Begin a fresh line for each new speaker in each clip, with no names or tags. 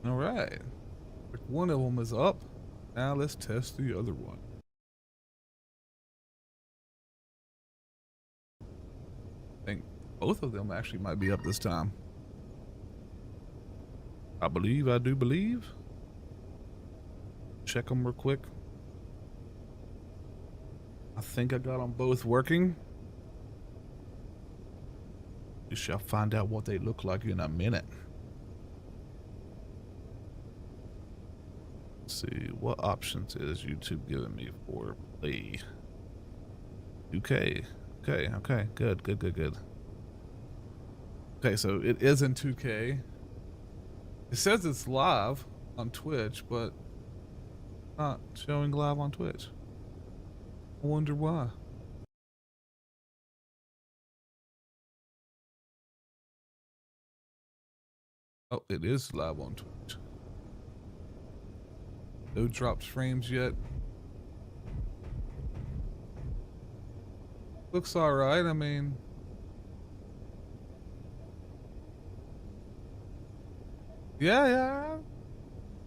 All right. One of them is up. Now let's test the other one. I think both of them actually might be up this time. I do believe. Check them real quick. I think I got them both working. We shall find out what they look like in a minute. Let's see, what options is YouTube giving me for play? 2K. Okay, good. Okay, so it is in 2K. It says it's live on Twitch, but not showing live on Twitch. I wonder why. Oh, it is live on Twitch. No dropped frames yet. Looks alright, I mean. Yeah.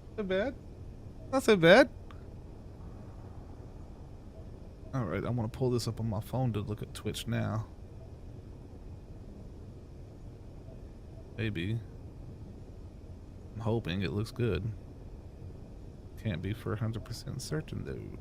Not so bad. Not so bad. Alright, I'm gonna pull this up on my phone to look at Twitch now. Maybe. I'm hoping it looks good. Can't be for 100% certain though.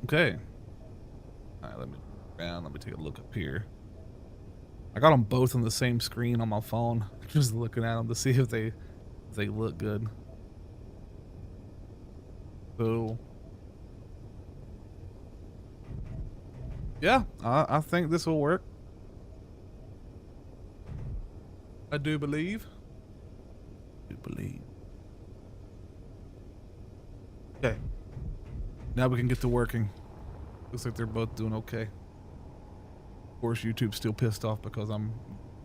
Okay. Alright, let me take a look up here. I got them both on the same screen on my phone. Just looking at them to see if they look good. So yeah, I think this will work. I do believe. Okay. Now we can get to working. Looks like they're both doing okay. Of course, YouTube's still pissed off because I'm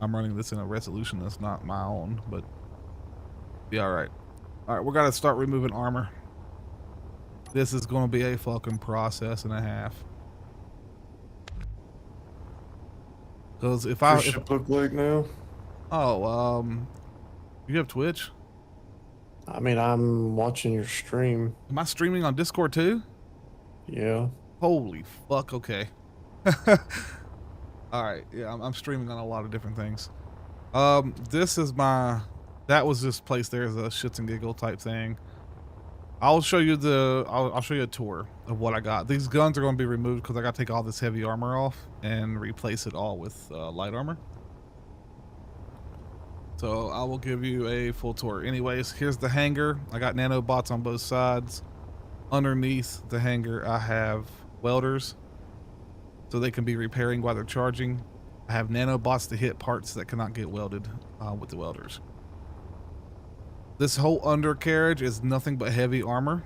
running this in a resolution that's not my own, but be all right. All right, we got to start removing armor. This is going to be a fucking process and a half. Because if I
ship look like now?
Oh, you have Twitch?
I mean, I'm watching your stream.
Am I streaming on Discord too?
Yeah.
Holy fuck, okay. Alright, yeah, I'm streaming on a lot of different things. This is that was just placed there as a shits and giggle type thing. I'll show you I'll show you a tour of what I got. These guns are going to be removed because I got to take all this heavy armor off and replace it all with light armor. So I will give you a full tour. Anyways, here's the hangar. I got nanobots on both sides. Underneath the hangar, I have welders, so they can be repairing while they're charging. I have nanobots to hit parts that cannot get welded with the welders. This whole undercarriage is nothing but heavy armor.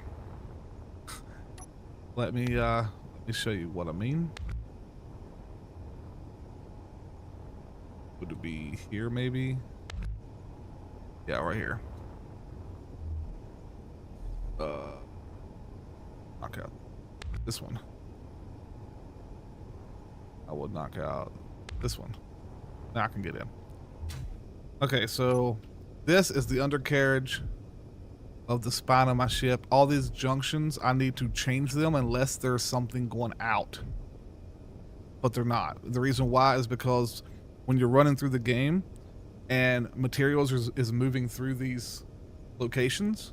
Let me show you what I mean. Would it be here maybe? Yeah, right here. Knock out this one. I will knock out this one. Now I can get in. Okay, so this is the undercarriage of the spine of my ship. All these junctions, I need to change them unless there's something going out. But they're not. The reason why is because when you're running through the game and materials is moving through these locations,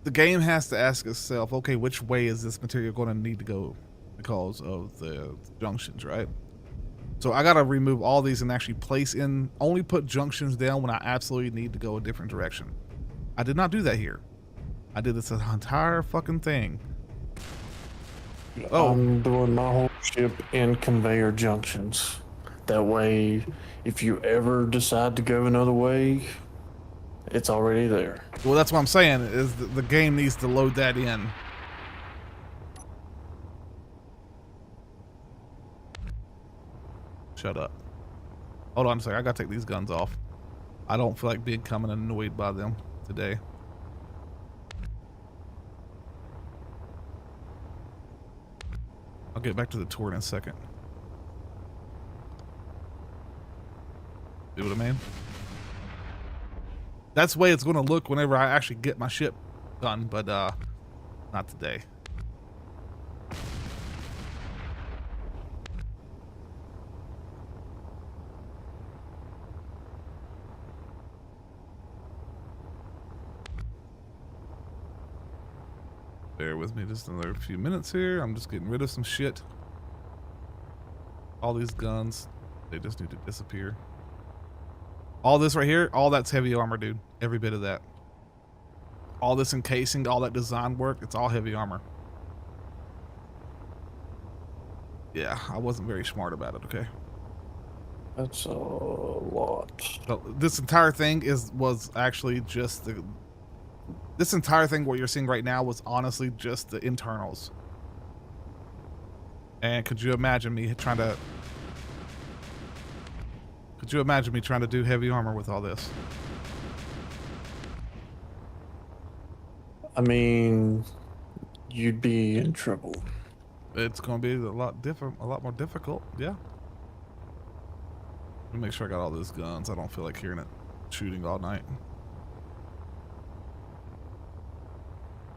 the game has to ask itself, okay, which way is this material going to need to go because of the junctions, right? So I got to remove all these and actually only put junctions down when I absolutely need to go a different direction. I did not do that here. I did this entire fucking thing. Oh,
I'm doing my whole ship in conveyor junctions. That way, if you ever decide to go another way, it's already there.
well, that's what I'm saying, is the game needs to load that in. shut up. Hold on a second. I gotta take these guns off. I don't feel like becoming annoyed by them today. I'll get back to the tour in a second. See what I mean? That's the way it's going to look whenever I actually get my ship done, but not today. Bear with me just another few minutes here. I'm just getting rid of some shit. All these guns, they just need to disappear. All this right here, all that's heavy armor, dude. Every bit of that. All this encasing, all that design work, it's all heavy armor. Yeah, I wasn't very smart about it, okay?
That's a lot.
So this entire thing was actually just the... This entire thing, what you're seeing right now, was honestly just the internals. And could you imagine me trying to... Could you imagine me trying to do heavy armor with all this?
I mean, you'd be in trouble.
It's going to be a lot more difficult, yeah. Let me make sure I got all those guns. I don't feel like hearing it shooting all night.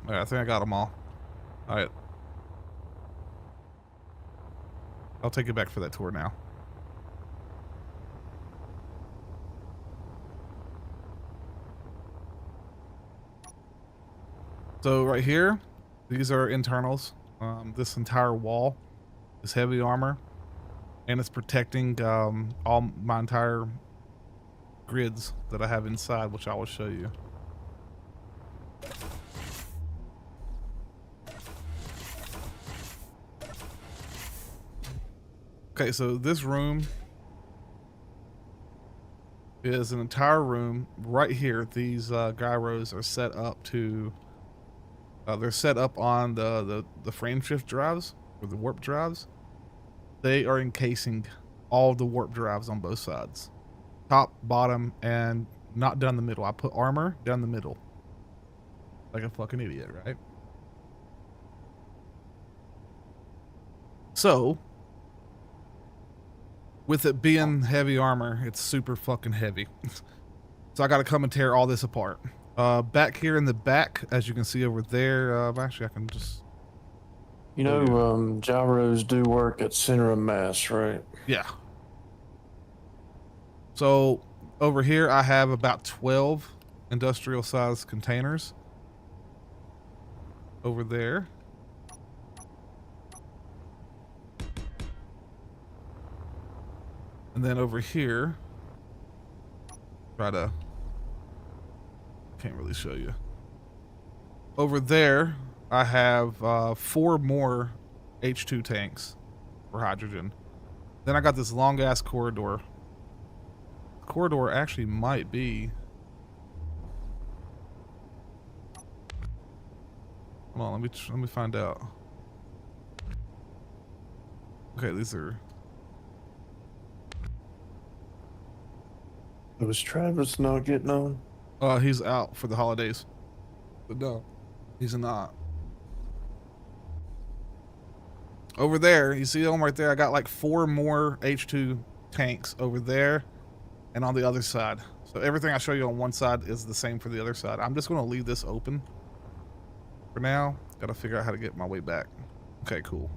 Alright, I think I got them all. Alright. I'll take you back for that tour now. So right here, these are internals. This entire wall is heavy armor, and it's protecting all my entire grids that I have inside, which I will show you. Okay, so this room is an entire room right here. These gyros are set up to they're set up on the frame shift drives, or the warp drives. They are encasing all the warp drives on both sides, top, bottom, and not down the middle. I put armor down the middle like a fucking idiot, right? So with it being heavy armor, it's super fucking heavy. So I got to come and tear all this apart. Back here in the back, as you can see over there, actually I can just...
You know, gyros do work at center of mass, right?
Yeah. So over here I have about 12 industrial sized containers. Over there. And then over here, can't really show you. Over there, I have 4 more H2 tanks for hydrogen. Then I got this long ass corridor. The corridor actually might be... Hold on, let me find out. Okay, these are...
Was Travis not getting on?
He's out for the holidays. But no, he's not. Over there, you see them right there? I got like 4 more H2 tanks over there and on the other side. So everything I show you on one side is the same for the other side. I'm just going to leave this open for now. Got to figure out how to get my way back. Okay, cool.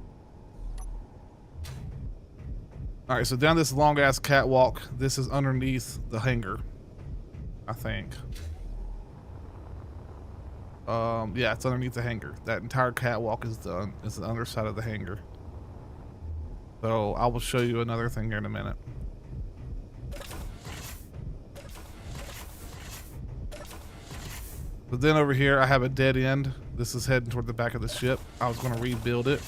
All right, so down this long ass catwalk, this is underneath the hangar, I think. Yeah, it's underneath the hangar. That entire catwalk is the underside of the hangar. So I will show you another thing here in a minute. But then over here, I have a dead end. This is heading toward the back of the ship. I was going to rebuild it.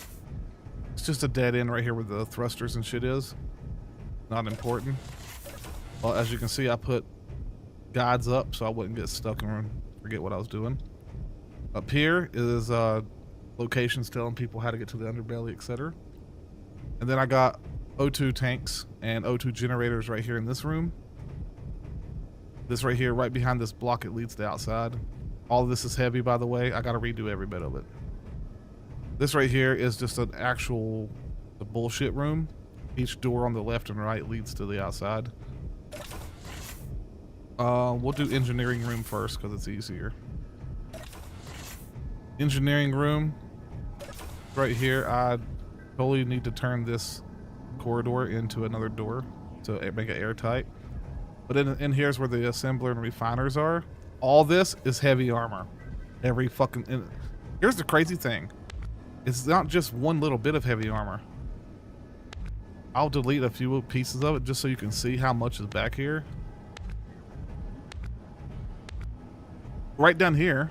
It's just a dead end right here where the thrusters and shit is. Not important. Well, as you can see, I put guides up so I wouldn't get stuck and forget what I was doing. Up here is locations telling people how to get to the underbelly, etc. And then I got O2 tanks and O2 generators right here in this room. This right here, right behind this block, it leads to outside. All of this is heavy, by the way. I gotta redo every bit of it. This right here is just an actual the bullshit room. Each door on the left and right leads to the outside. We'll do engineering room first because it's easier. Engineering room. Right here, I totally need to turn this corridor into another door to make it airtight. But in here's where the assembler and refiners are. All this is heavy armor. Every fucking... here's the crazy thing. It's not just one little bit of heavy armor. I'll delete a few pieces of it just so you can see how much is back here. Right down here.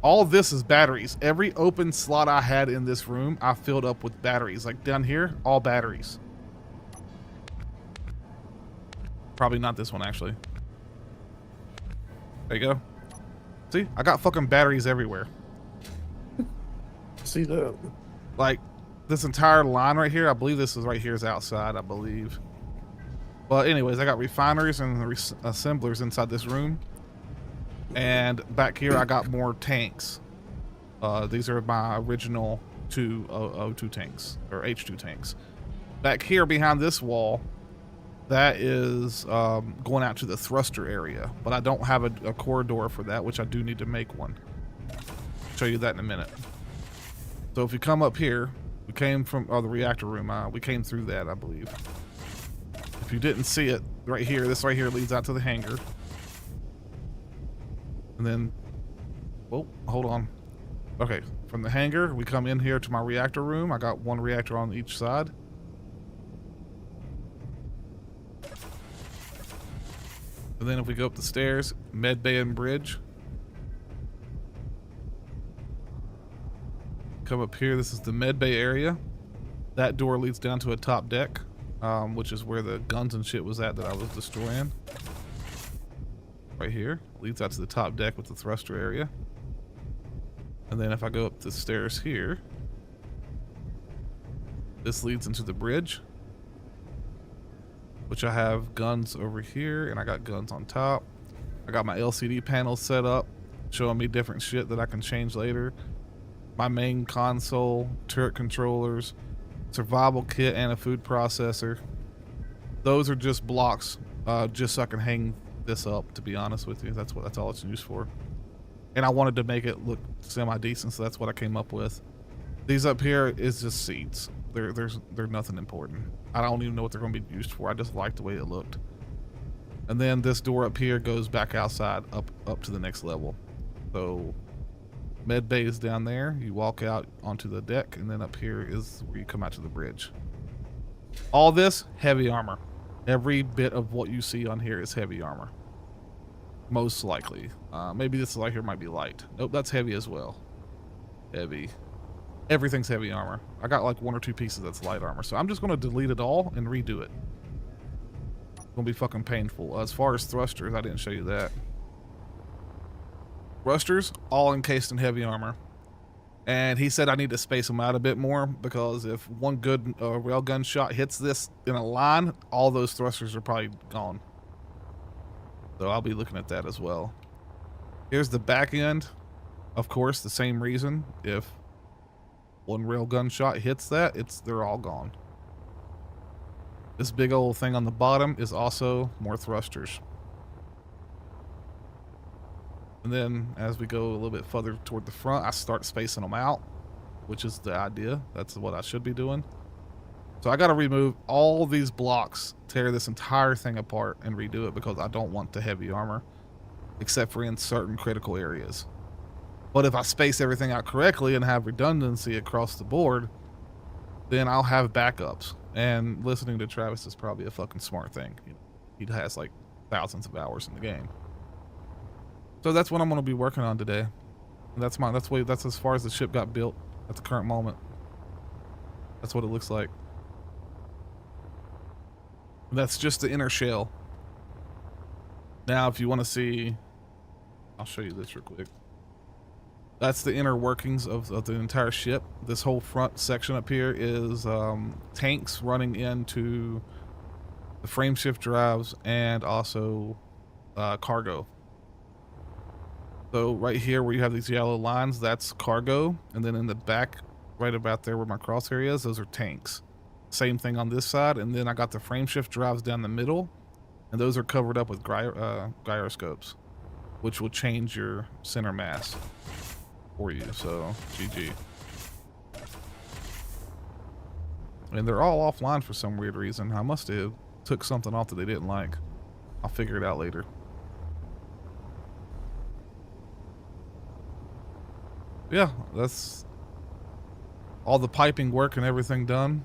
All this is batteries. Every open slot I had in this room, I filled up with batteries. Like down here, all batteries. Probably not this one, actually. There you go. See, I got fucking batteries everywhere.
See that?
Like, this entire line right here, I believe this is right here is outside, I believe. But anyways, I got refiners and assemblers inside this room. And back here, I got more tanks. These are my original two O2 tanks, or H2 tanks. Back here behind this wall, that is going out to the thruster area. But I don't have a corridor for that, which I do need to make one. I'll show you that in a minute. So if you come up here, we came from the reactor room. We came through that, I believe. If you didn't see it, right here, this right here leads out to the hangar. And then, oh, hold on. Okay, from the hangar, we come in here to my reactor room. I got one reactor on each side. And then if we go up the stairs, med bay and bridge. Come up here, this is the med bay area. That door leads down to a top deck, which is where the guns and shit was at that I was destroying. Right here, leads out to the top deck with the thruster area. And then if I go up the stairs here, this leads into the bridge, which I have guns over here and I got guns on top. I got my LCD panel set up, showing me different shit that I can change later. My main console, turret controllers, survival kit, and a food processor. Those are just blocks, just so I can hang this up, to be honest with you. That's all it's used for. And I wanted to make it look semi-decent, so that's what I came up with. These up here is just seats. They're nothing important. I don't even know what they're going to be used for. I just like the way it looked. And then this door up here goes back outside, up to the next level. So med bay is down there. You walk out onto the deck, and then up here is where you come out to the bridge. All this, heavy armor. Every bit of what you see on here is heavy armor. Most likely. Maybe this light here might be light. Nope, that's heavy as well. Heavy. Everything's heavy armor. I got like one or two pieces that's light armor. So I'm just going to delete it all and redo it. It's going to be fucking painful. As far as thrusters, I didn't show you that. Thrusters, all encased in heavy armor. And he said I need to space them out a bit more because if one good railgun shot hits this in a line, all those thrusters are probably gone. So I'll be looking at that as well. Here's the back end. Of course, the same reason. If one railgun shot hits that, they're all gone. This big old thing on the bottom is also more thrusters. And then as we go a little bit further toward the front, I start spacing them out, which is the idea. That's what I should be doing. So I got to remove all these blocks, tear this entire thing apart and redo it because I don't want the heavy armor, except for in certain critical areas. But if I space everything out correctly and have redundancy across the board, then I'll have backups. And listening to Travis is probably a fucking smart thing. He has like thousands of hours in the game. So that's what I'm going to be working on today. And that's as far as the ship got built at the current moment. That's what it looks like. And that's just the inner shell. Now, if you want to see, I'll show you this real quick. That's the inner workings of the entire ship. This whole front section up here is tanks running into the frame shift drives and also cargo. So right here where you have these yellow lines, that's cargo. And then in the back, right about there where my crosshair is, those are tanks. Same thing on this side. And then I got the frame shift drives down the middle. And those are covered up with gyroscopes, which will change your center mass for you. So GG. And they're all offline for some weird reason. I must have took something off that they didn't like. I'll figure it out later. Yeah, that's all the piping work and everything done.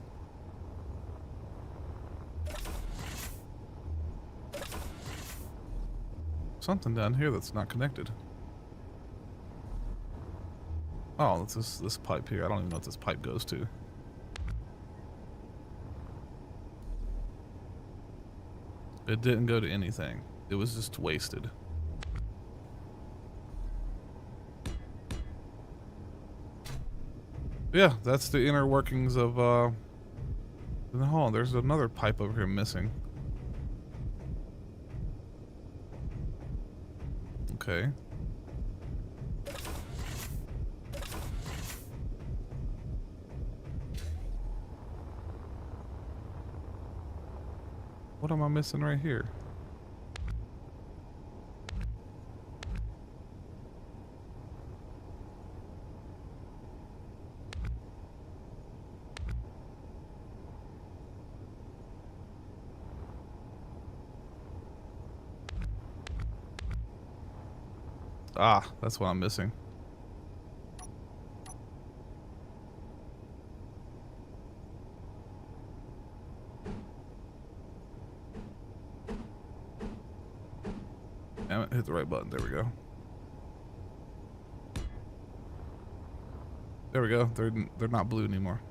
Something down here that's not connected. Oh, it's this pipe here. I don't even know what this pipe goes to. It didn't go to anything. It was just wasted. Yeah, that's the inner workings of, oh, there's another pipe over here missing. Okay. What am I missing right here? Ah, that's what I'm missing. Damn it, hit the right button. There we go. There we go. They're not blue anymore.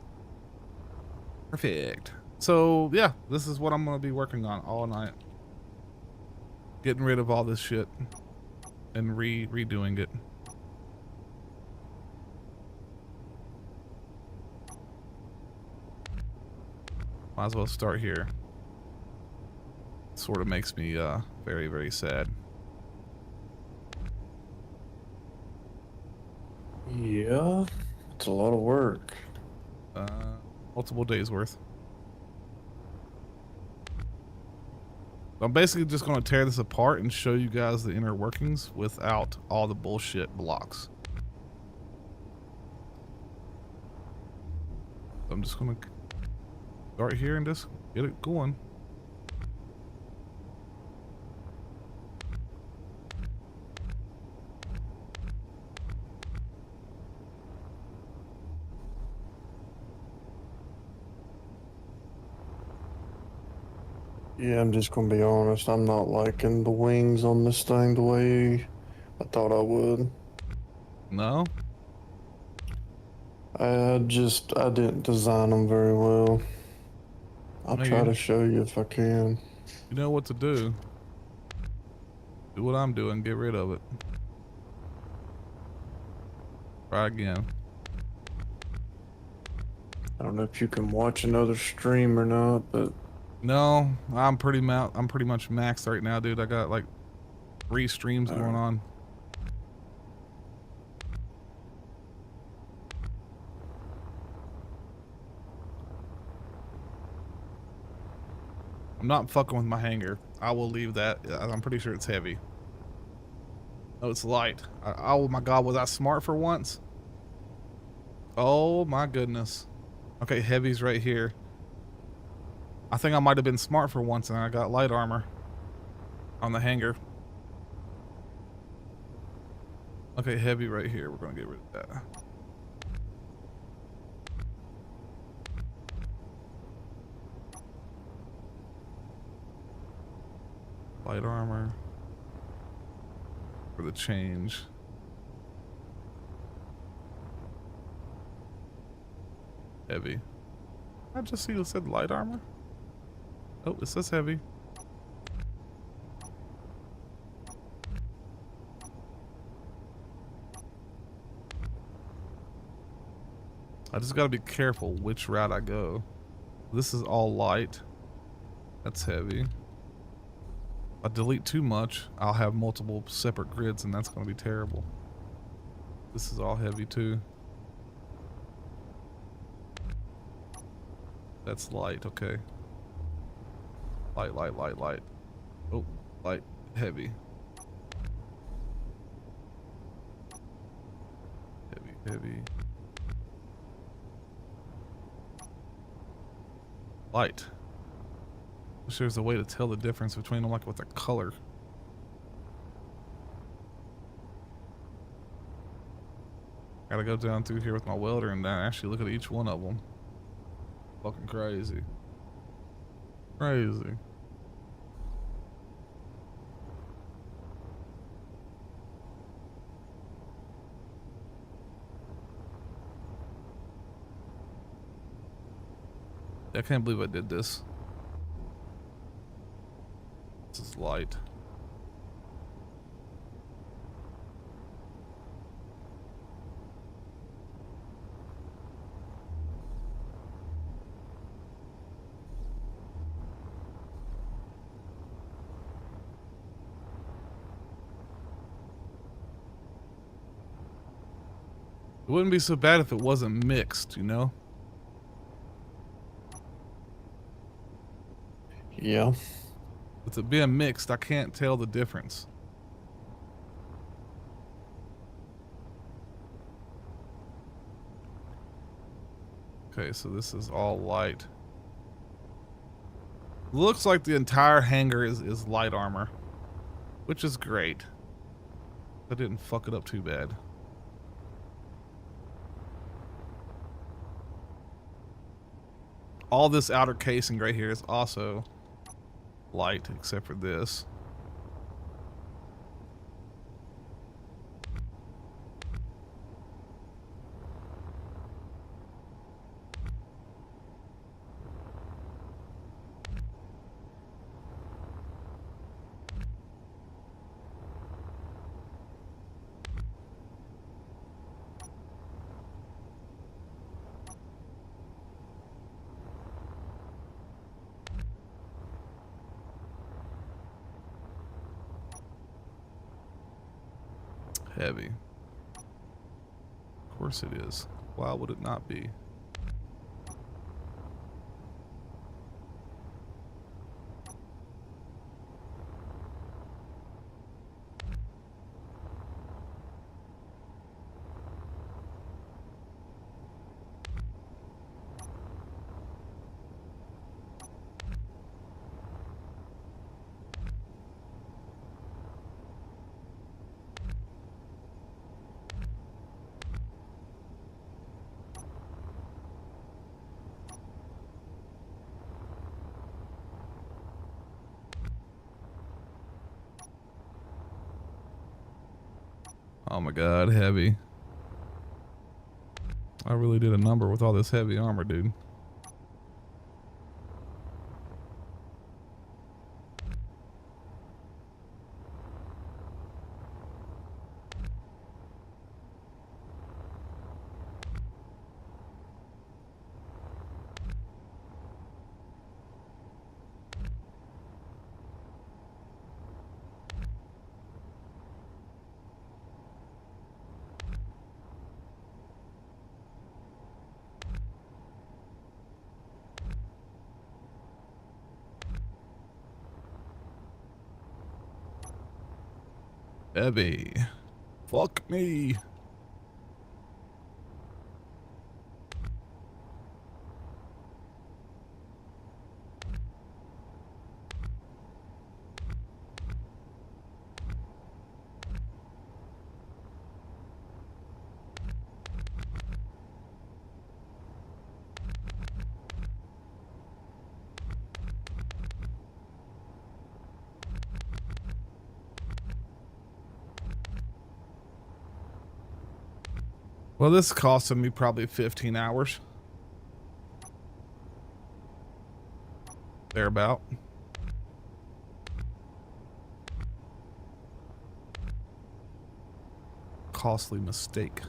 Perfect. So yeah, this is what I'm gonna be working on all night. Getting rid of all this shit and redoing it. Might as well start here. Sort of makes me very, very sad.
Yeah, it's a lot of work.
Multiple days worth. I'm basically just going to tear this apart and show you guys the inner workings without all the bullshit blocks. I'm just going to start here and just get it going.
Yeah, I'm just gonna be honest. I'm not liking the wings on this thing the way I thought I would.
No?
I didn't design them very well. I'll
No,
try
you-
to show you if I can.
You know what to do. Do what I'm doing. Get rid of it. Try again.
I don't know if you can watch another stream or not, but
No, I'm pretty much maxed right now, dude. I got like 3 streams going on. I'm not fucking with my hanger. I will leave that. I'm pretty sure it's heavy. Oh, it's light. Oh my god, was I smart for once? Oh my goodness. Okay, heavy's right here. I think I might have been smart for once and I got light armor on the hanger. Okay, heavy right here. We're gonna get rid of that. Light armor for the change. Heavy. I just see it said light armor. Oh, it says heavy. I just gotta be careful which route I go. This is all light. That's heavy. If I delete too much, I'll have multiple separate grids and that's gonna be terrible. This is all heavy too. That's light, okay. Light, light, light, light. Oh, light, heavy. Heavy, heavy. Light. Wish there's a way to tell the difference between them, like with a color. Gotta go down through here with my welder and actually look at each one of them. Fucking crazy. Crazy. I can't believe I did this. This is light. It wouldn't be so bad if it wasn't mixed, you know?
Yeah.
With it being mixed, I can't tell the difference. Okay, so this is all light. Looks like the entire hangar is light armor, which is great. I didn't fuck it up too bad. All this outer casing right here is also light, except for this. Heavy. Of course it is. Why would it not be? Oh my god, heavy. I really did a number with all this heavy armor, dude. Heavy. Fuck me. Well, this costed me probably 15 hours. Thereabout. Costly mistake.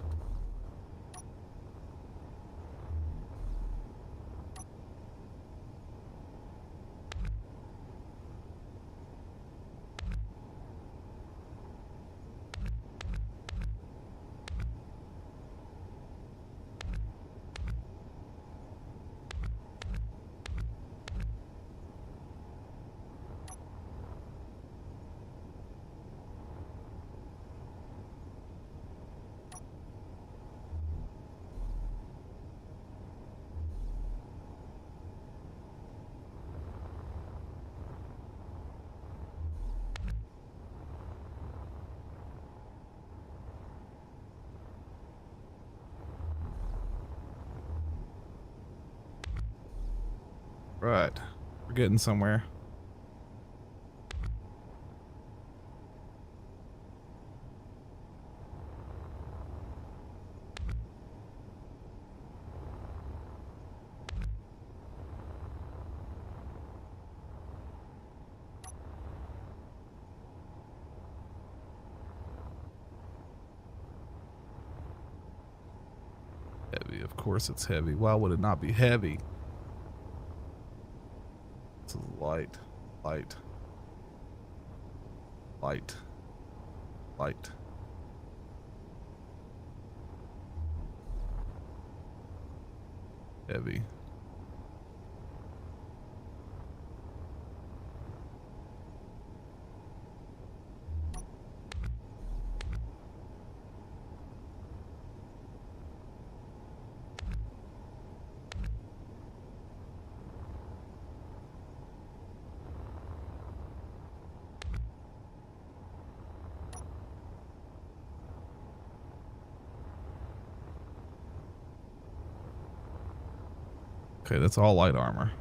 Right. We're getting somewhere. Heavy, of course it's heavy. Why would it not be heavy? This is light, light, light, light. Heavy. Okay, that's all light armor.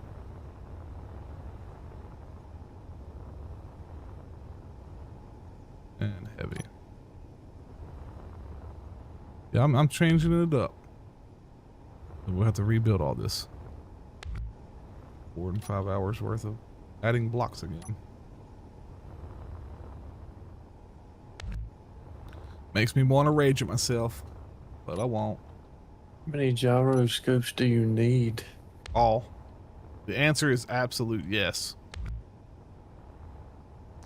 And heavy. Yeah, I'm changing it up. We'll have to rebuild all this. 4 and 5 hours worth of adding blocks again. Makes me want to rage at myself, but I won't.
How many gyroscopes do you need?
All. The answer is absolute yes.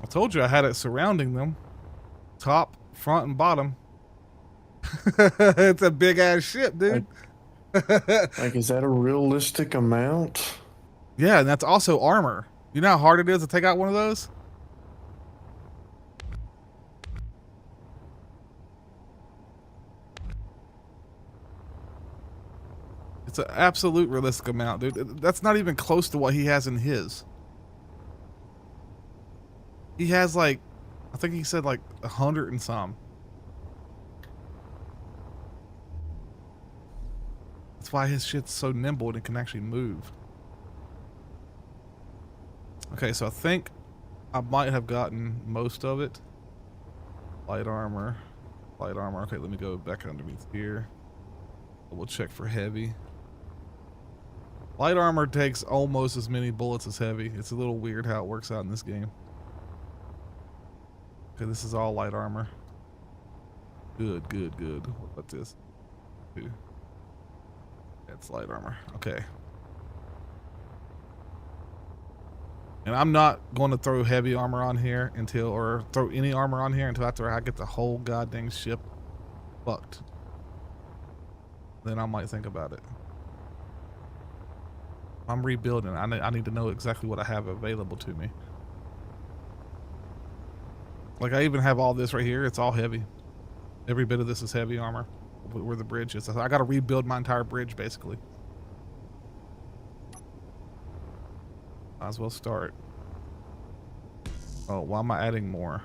I told you I had it surrounding them. Top, front, and bottom. It's a big ass ship, dude.
Like, is that a realistic amount?
Yeah, and that's also armor. You know how hard it is to take out one of those? It's an absolute realistic amount, dude. That's not even close to what he has in his. He has like, I think he said like 100 and some. That's why his shit's so nimble and it can actually move. Okay, so I think I might have gotten most of it. Light armor. Light armor. Okay, let me go back underneath here. We'll check for heavy. Light armor takes almost as many bullets as heavy. It's a little weird how it works out in this game. Okay, this is all light armor. Good, good, good. What about this? That's light armor. Okay. And I'm not going to throw heavy armor on here until, or throw any armor on here until after I get the whole goddamn ship fucked. Then I might think about it. I'm rebuilding. I need to know exactly what I have available to me. Like, I even have all this right here. It's all heavy. Every bit of this is heavy armor. Where the bridge is. I got to rebuild my entire bridge, basically. Might as well start. Oh, why am I adding more?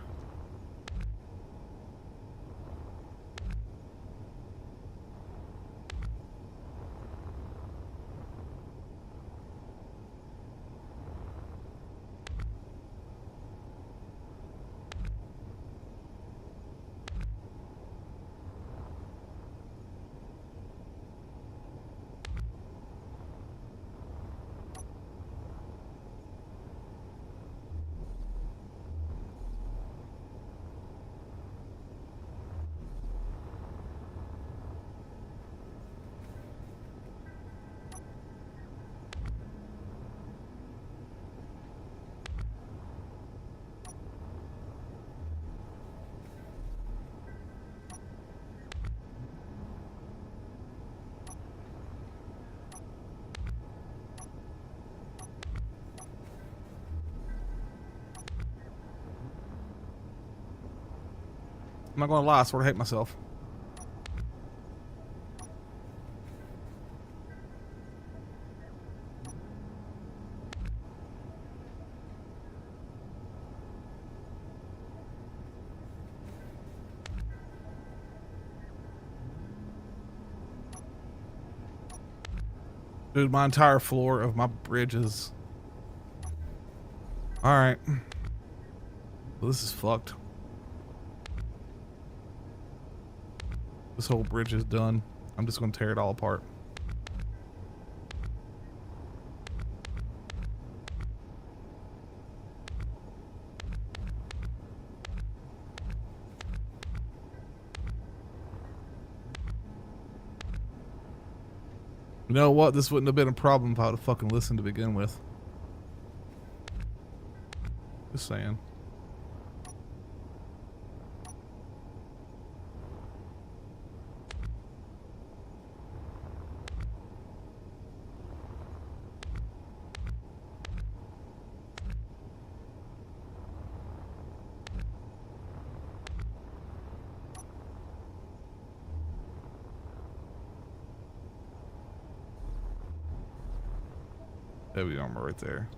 I'm not gonna lie, I sort of hate myself. Dude, my entire floor of my bridge is All right. Well, this is fucked. This whole bridge is done. I'm just gonna tear it all apart. You know what? This wouldn't have been a problem if I would have fucking listened to begin with. Just saying. Heavy armor right there.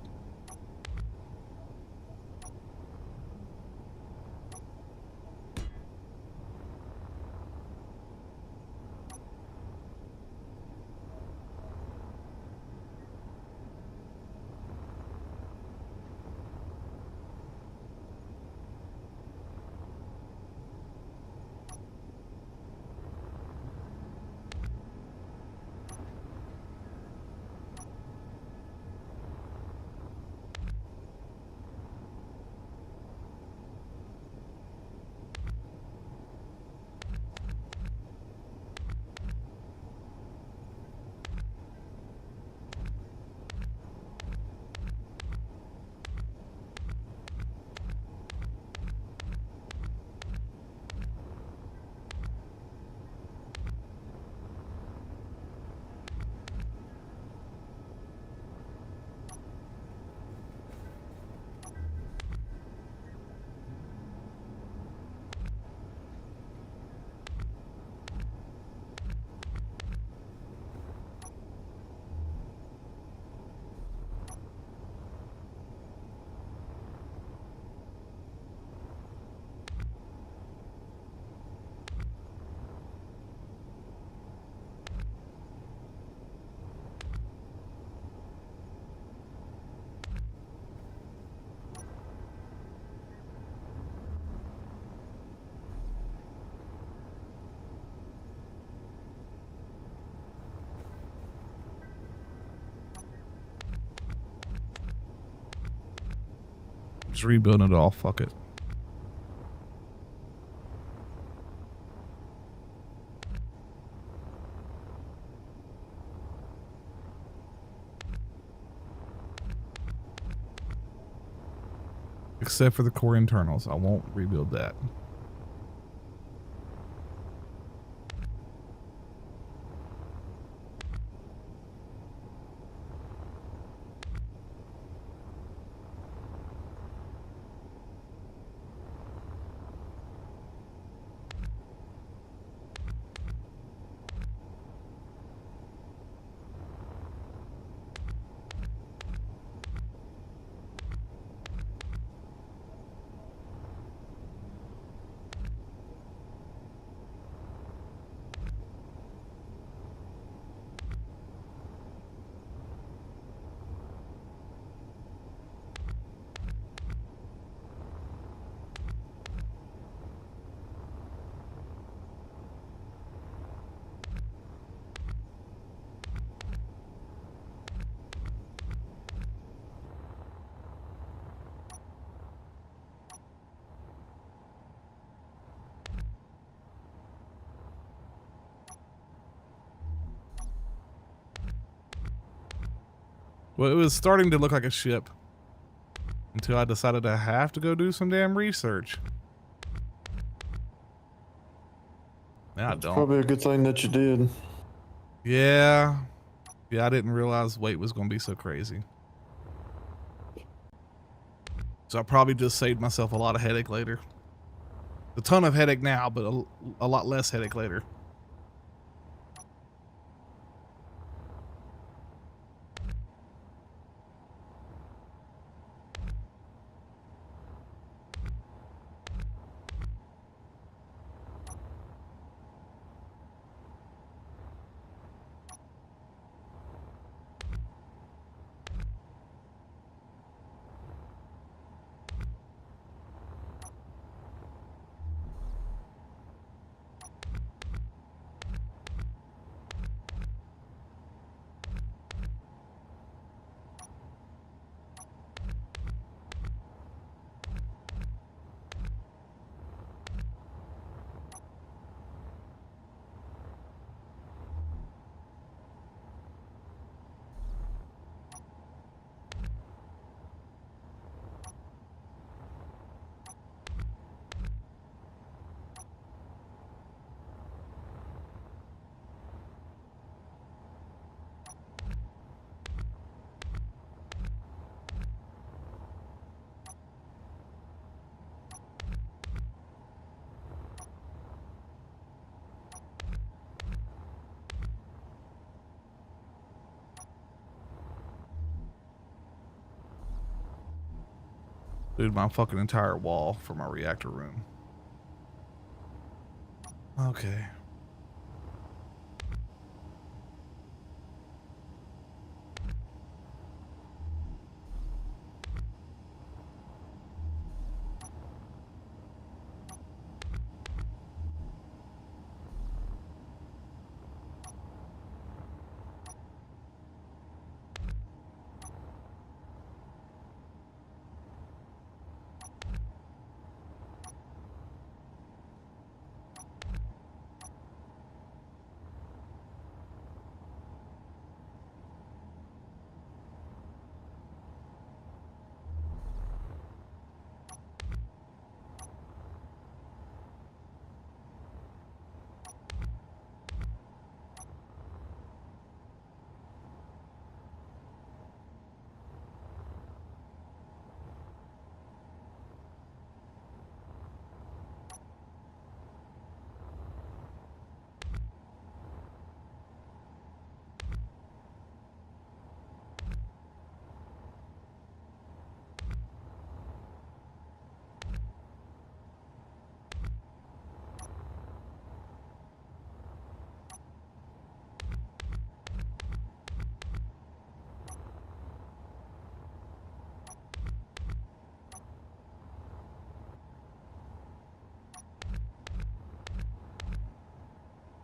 Just rebuilding it all. Fuck it. Except for the core internals. I won't rebuild that. Well, it was starting to look like a ship until I decided I have to go do some damn research. Now I don't.
Probably a good thing that you did.
Yeah. Yeah, I didn't realize weight was going to be so crazy. So I probably just saved myself a lot of headache later. A ton of headache now, but a lot less headache later. Dude, my fucking entire wall for my reactor room. Okay.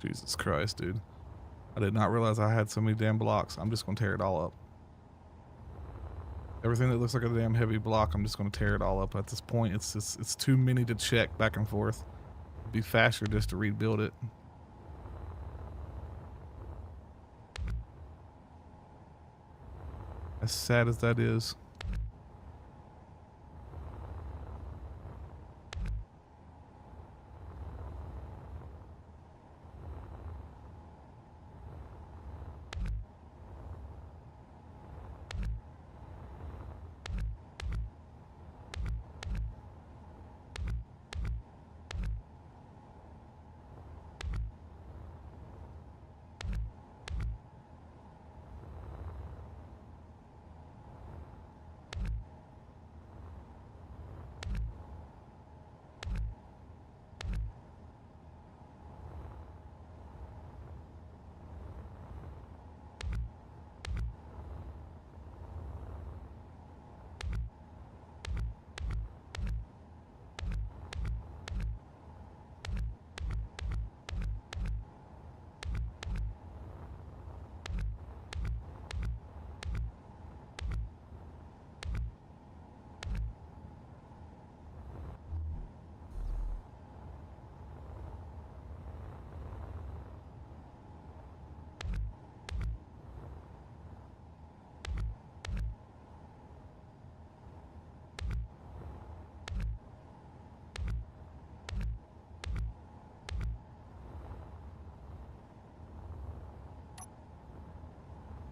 Jesus Christ, dude. I did not realize I had so many damn blocks. I'm just gonna tear it all up. Everything that looks like a damn heavy block, I'm just gonna tear it all up. At this point, it's too many to check back and forth. It'd be faster just to rebuild it. As sad as that is.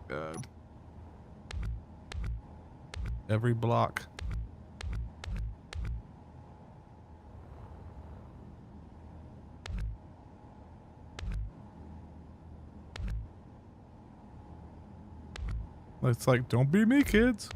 God. Every block. It's like, don't be me, kids.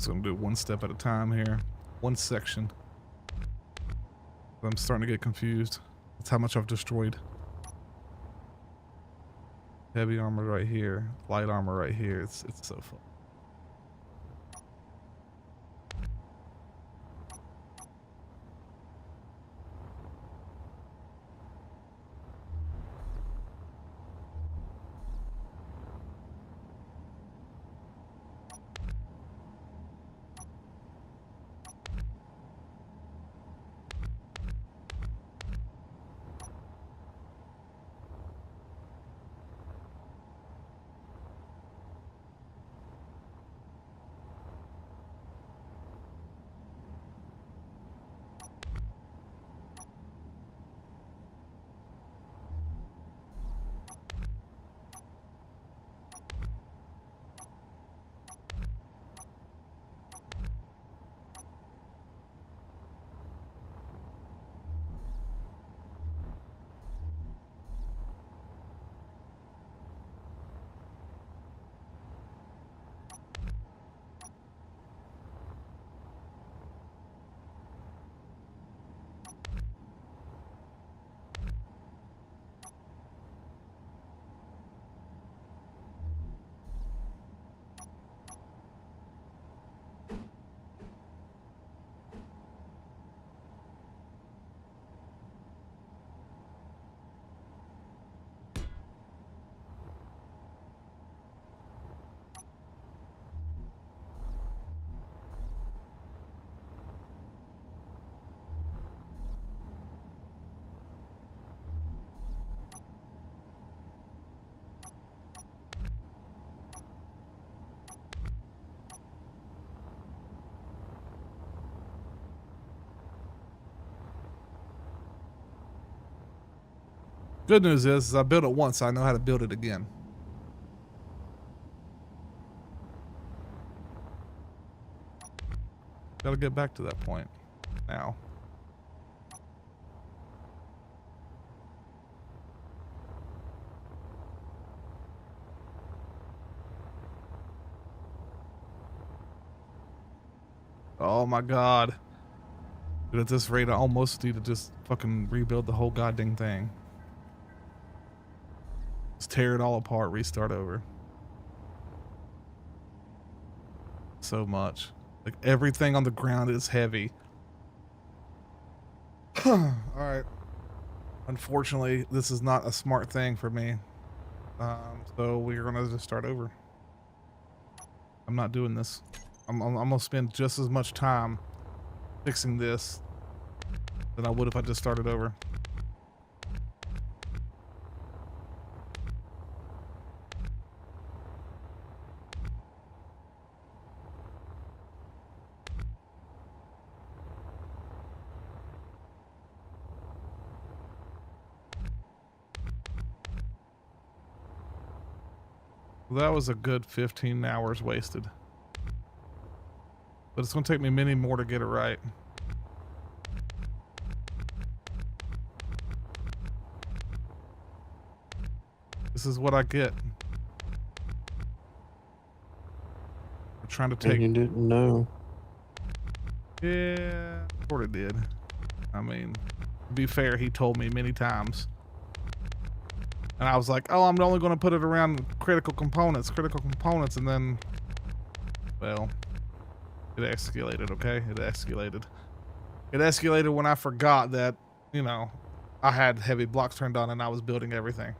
just gonna do one step at a time here. One section. I'm starting to get confused. That's how much I've destroyed. Heavy armor right here. Light armor right here. It's so fun. Good news is I built it once, so I know how to build it again. Gotta get back to that point now. Oh my god. Dude, at this rate, I almost need to just fucking rebuild the whole goddamn thing. Just tear it all apart, restart over. So much. Like, everything on the ground is heavy. Alright. Unfortunately, this is not a smart thing for me. So we're gonna just start over. I'm not doing this. I'm gonna spend just as much time fixing this than I would if I just started over. That was a good 15 hours wasted. But it's going to take me many more to get it right. This is what I get. We're trying to take...
You didn't know.
Yeah, sort of did. I mean, to be fair, he told me many times. And I was like, oh, I'm only going to put it around critical components, and then, well, it escalated, okay? It escalated. It escalated when I forgot that, you know, I had heavy blocks turned on and I was building everything.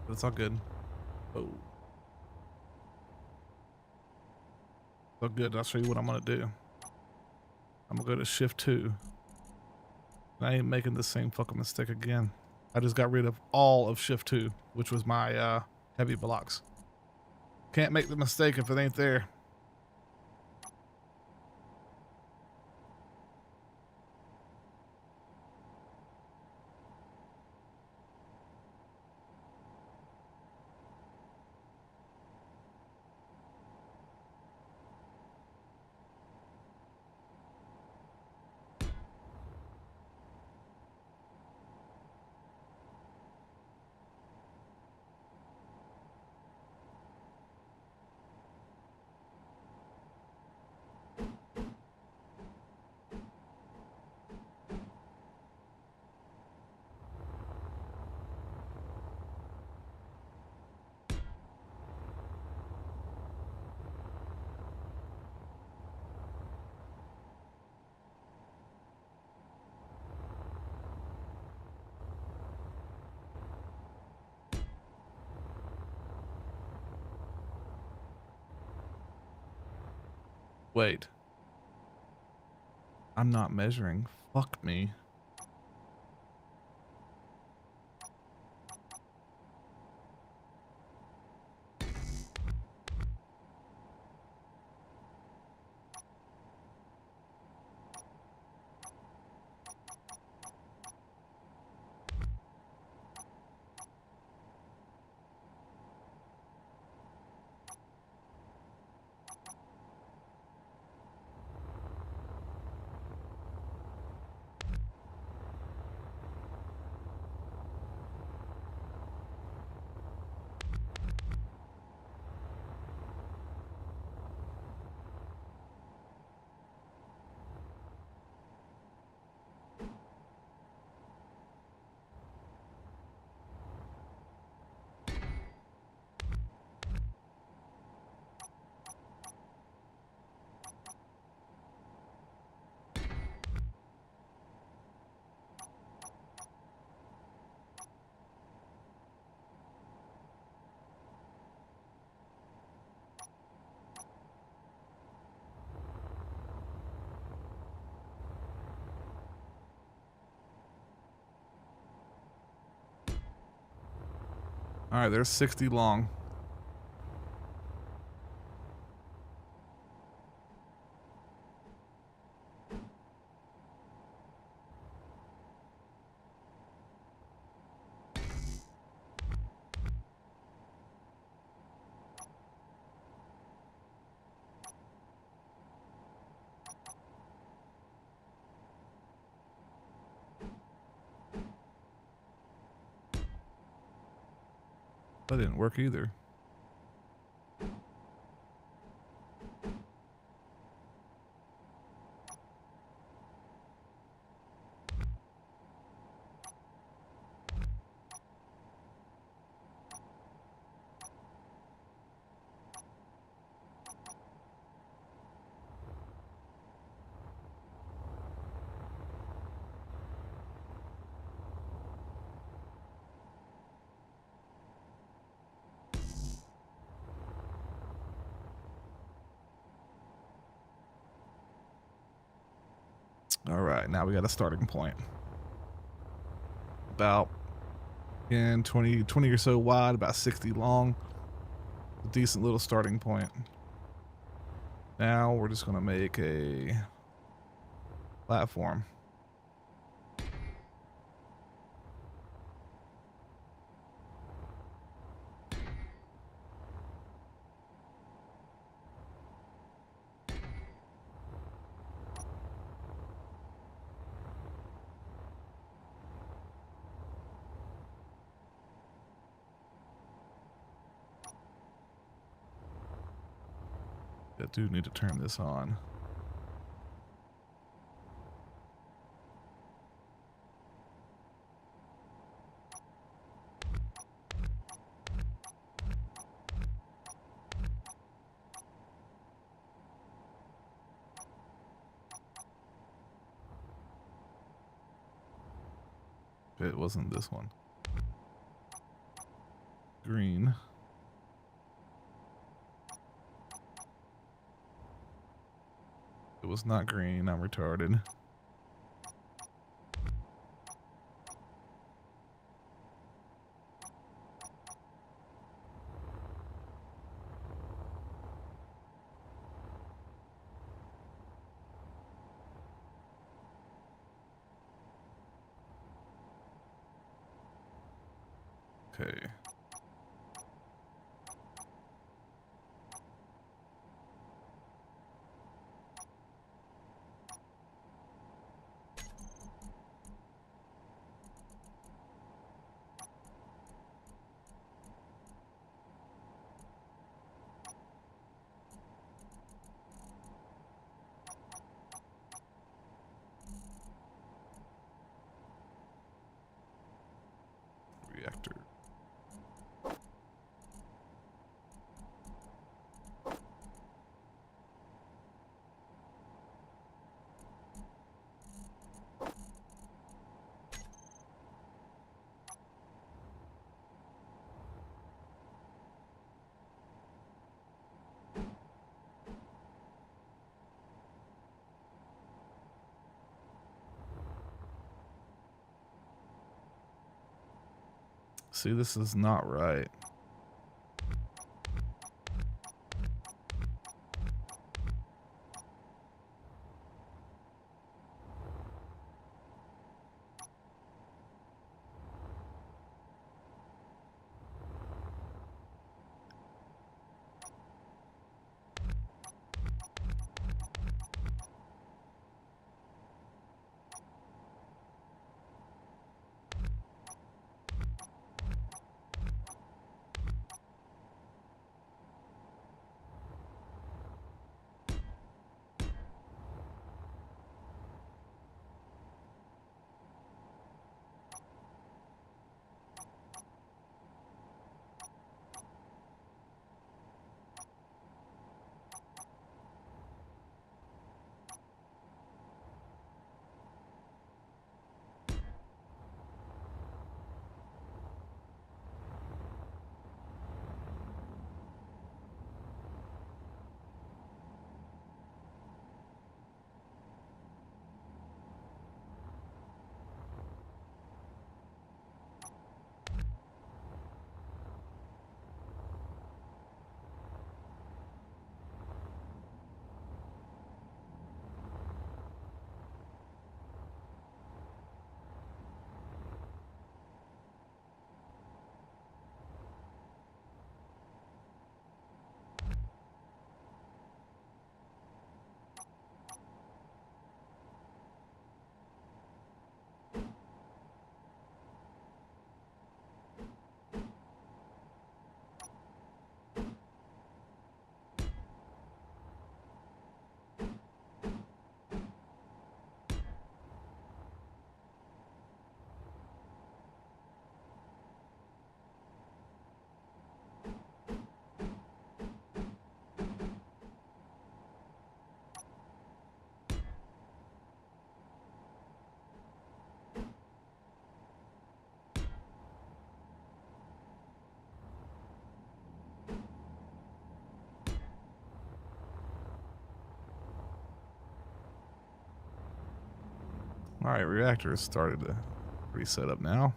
But it's all good. Oh. It's all good. I'll show you what I'm going to do. I'm going to go to shift 2. I ain't making the same fucking mistake again. I just got rid of all of shift 2, which was my heavy blocks. Can't make the mistake if it ain't there. Wait. I'm not measuring. Fuck me. All right, there's 60 long. That didn't work either. All right, now we got a starting point. About 10, 20 or so wide, about 60 long. A decent little starting point. Now we're just going to make a platform. I do need to turn this on. It wasn't this one. Green. It was not green. I'm retarded. Okay. Reactor. See, this is not right. All right, reactor has started to reset up now.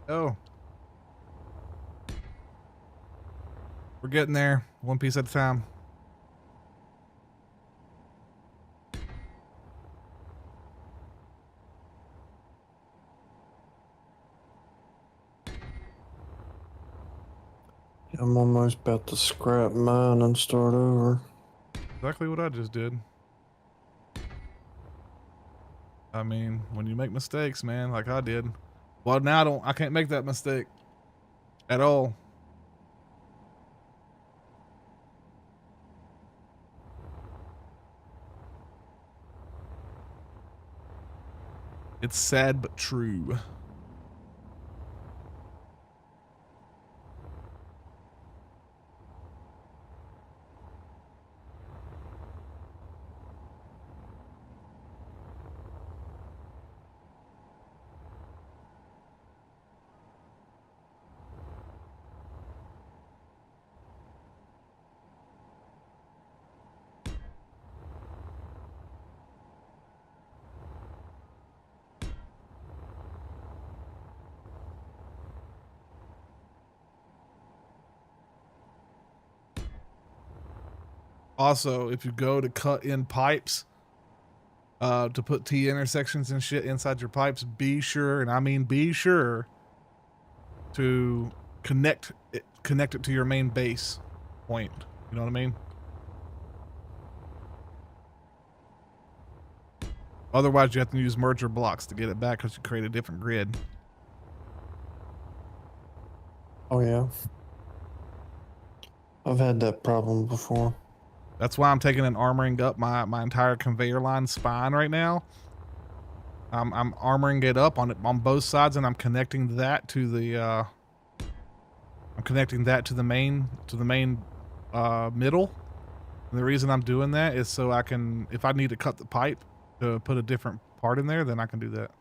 Oh, we're getting there, one piece at a time.
I'm almost about to scrap mine and start over.
Exactly what I just did. I mean, when you make mistakes, man, like I did. Well, now I can't make that mistake at all. It's sad but true. Also, if you go to cut in pipes, to put T intersections and shit inside your pipes, be sure, and I mean be sure, to connect it to your main base point. You know what I mean? Otherwise, you have to use merger blocks to get it back because you create a different grid.
Oh yeah. I've had that problem before.
That's why I'm taking and armoring up my entire conveyor line spine right now. I'm armoring it up on both sides, and I'm connecting that to the main middle. And the reason I'm doing that is so I can, if I need to cut the pipe to put a different part in there, then I can do that.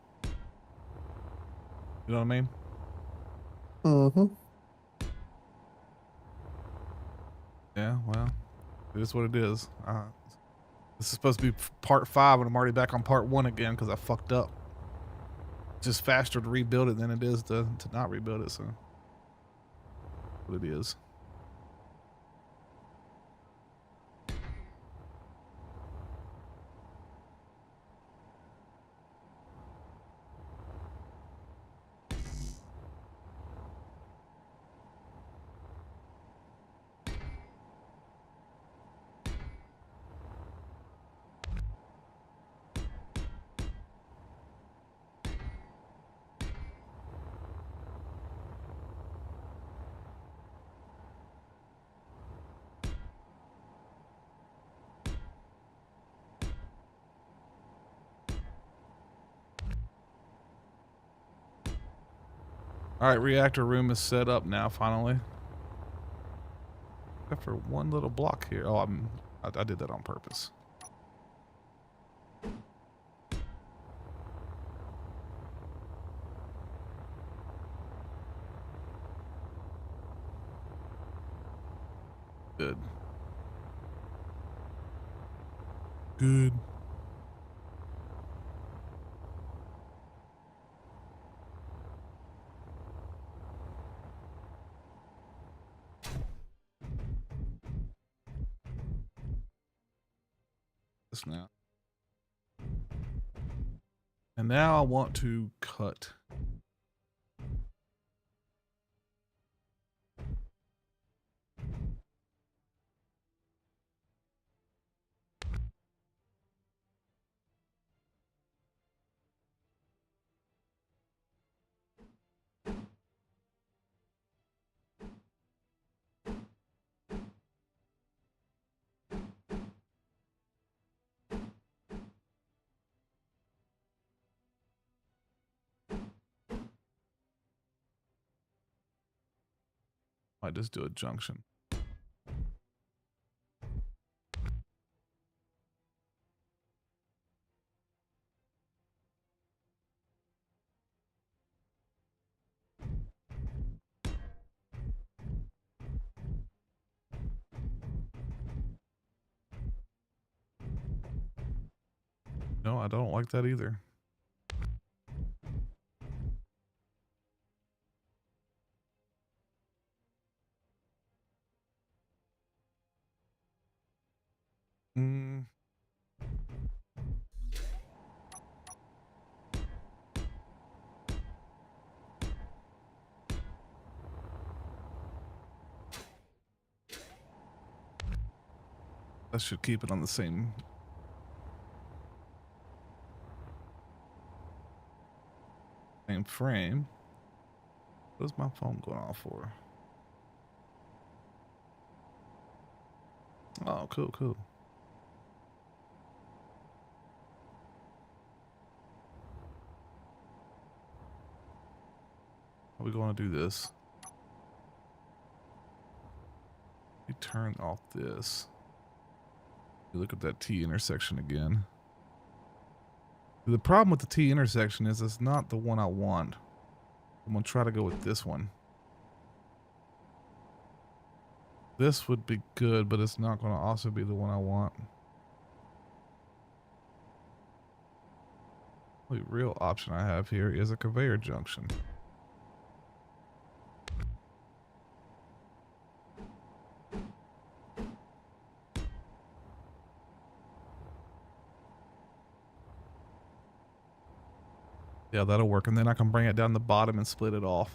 You know what I mean?
Mm-hmm.
Yeah, well, it is what it is. This is supposed to be part 5, and I'm already back on part 1 again because I fucked up. It's just faster to rebuild it than it is to not rebuild it, so what it is. All right, reactor room is set up now, finally. Except for one little block here. Oh, I did that on purpose. Good. Good. This now. And now I want to cut. Might just do a junction. No, I don't like that either. Mm. That should keep it on the same frame. What is my phone going off for? Oh, cool, cool. How are we going to do this? We turn off this. You look at that T intersection again. The problem with the T intersection is it's not the one I want. I'm going to try to go with this one. This would be good, but it's not going to also be the one I want. The only real option I have here is a conveyor junction. Yeah, that'll work. And then I can bring it down the bottom and split it off.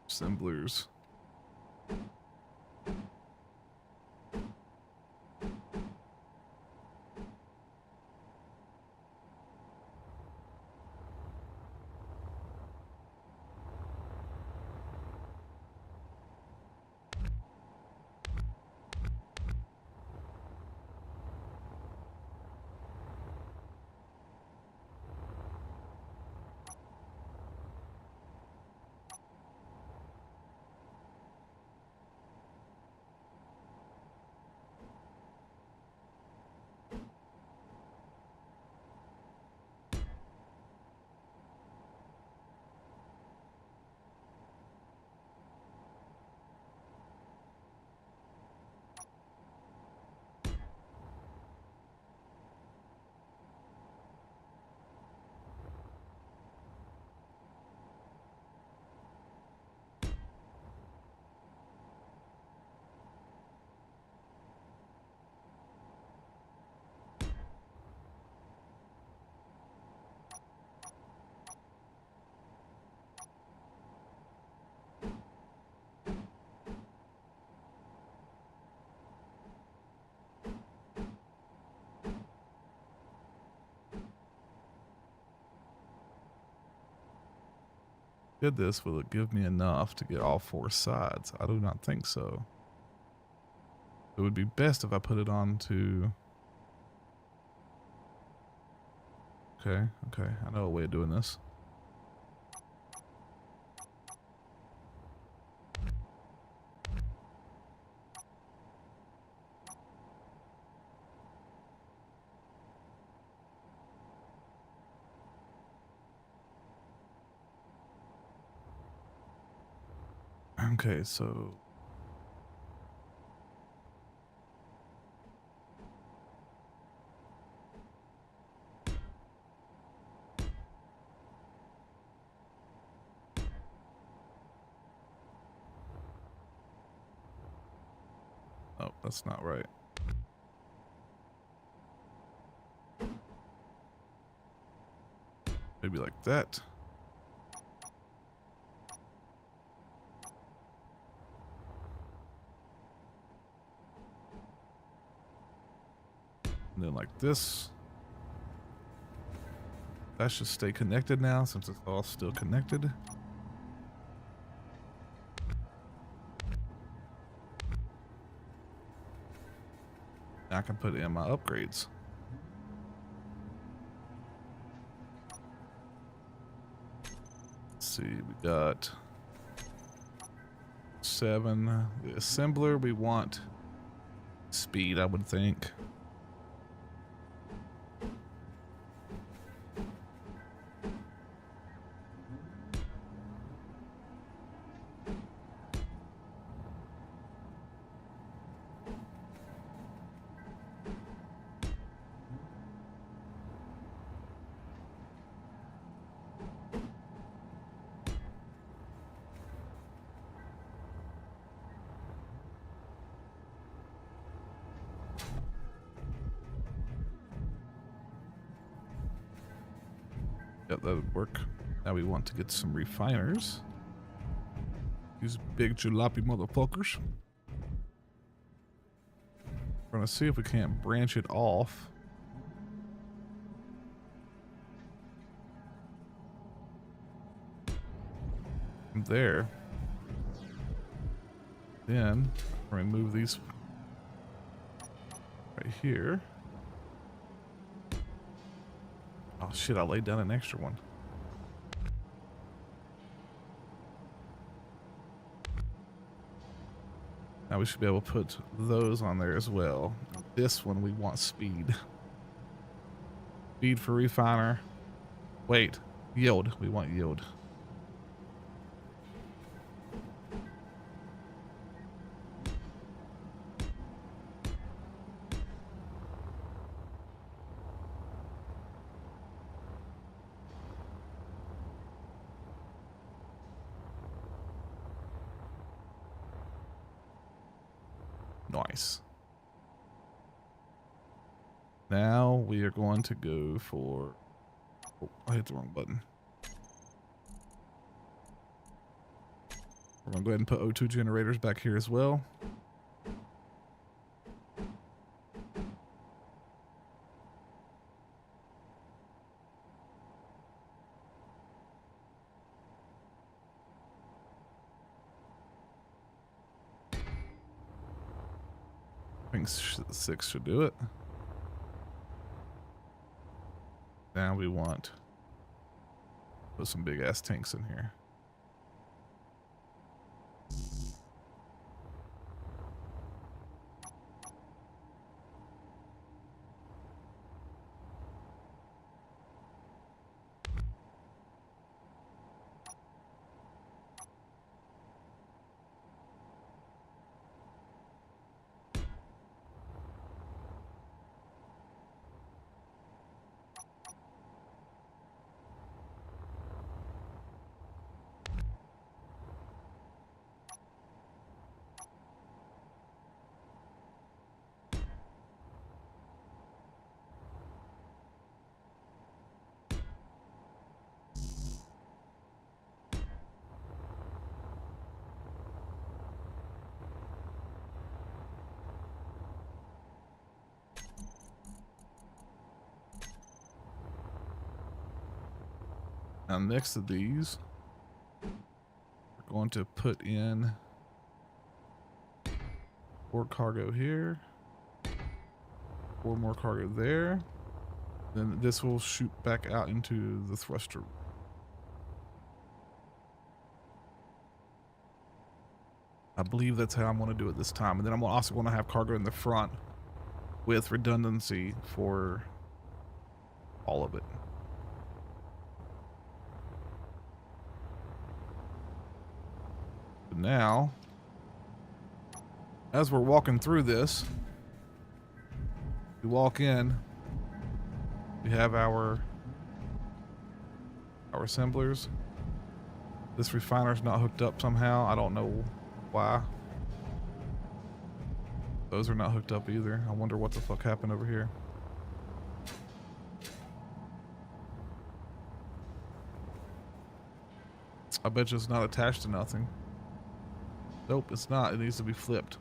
Assemblers. Did this, will it give me enough to get all 4 sides? I do not think so. It would be best if I put it on to... Okay, I know a way of doing this. Okay, so... Oh, that's not right. Maybe like that. And then like this. That should stay connected now since it's all still connected. Now I can put in my upgrades. Let's see, we got 7. The assembler, we want speed, I would think. Yep, that would work. Now we want to get some refiners. These big jalopy motherfuckers. We're gonna see if we can't branch it off. From there. Then we're gonna move these right here. Oh shit, I laid down an extra one. Now Now we should be able to put those on there as well. This one we want speed. Speed for refiner. Wait, yield. We want yield. Nice. Now we are going to go for... Oh, I hit the wrong button. We're going to go ahead and put O2 generators back here as well. I think 6 should do it. Now we want put some big ass tanks in here. Now next to these, we're going to put in 4 cargo here, 4 more cargo there. Then this will shoot back out into the thruster. I believe that's how I'm going to do it this time. And then I'm also going to have cargo in the front with redundancy for all of it. But now, as we're walking through this, we walk in, we have our assemblers. This refiner's not hooked up somehow. I don't know why. Those are not hooked up either. I wonder what the fuck happened over here. I bet you it's not attached to nothing. Nope, it's not. It needs to be flipped.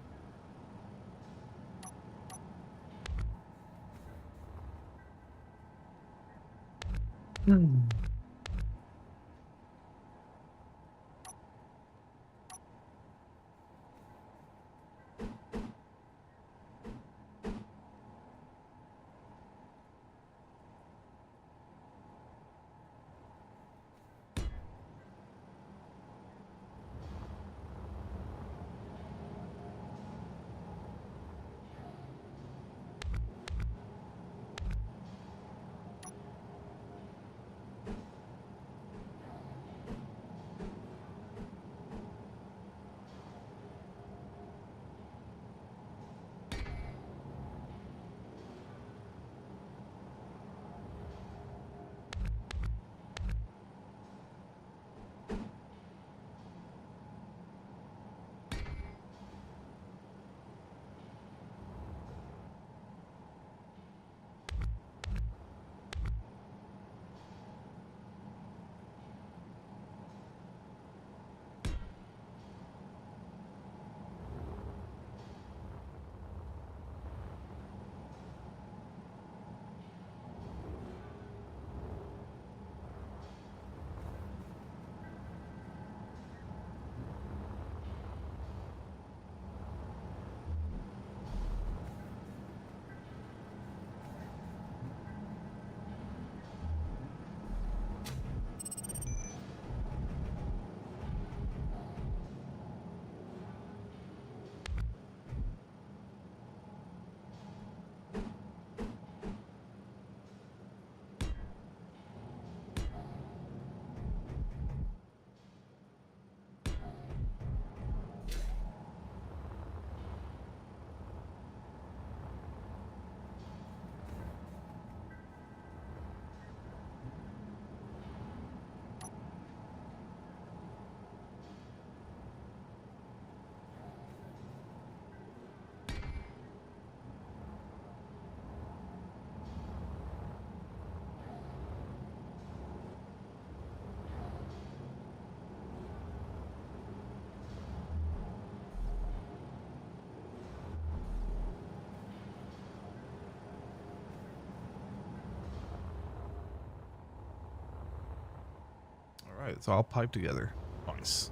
All right, it's all piped together. Nice.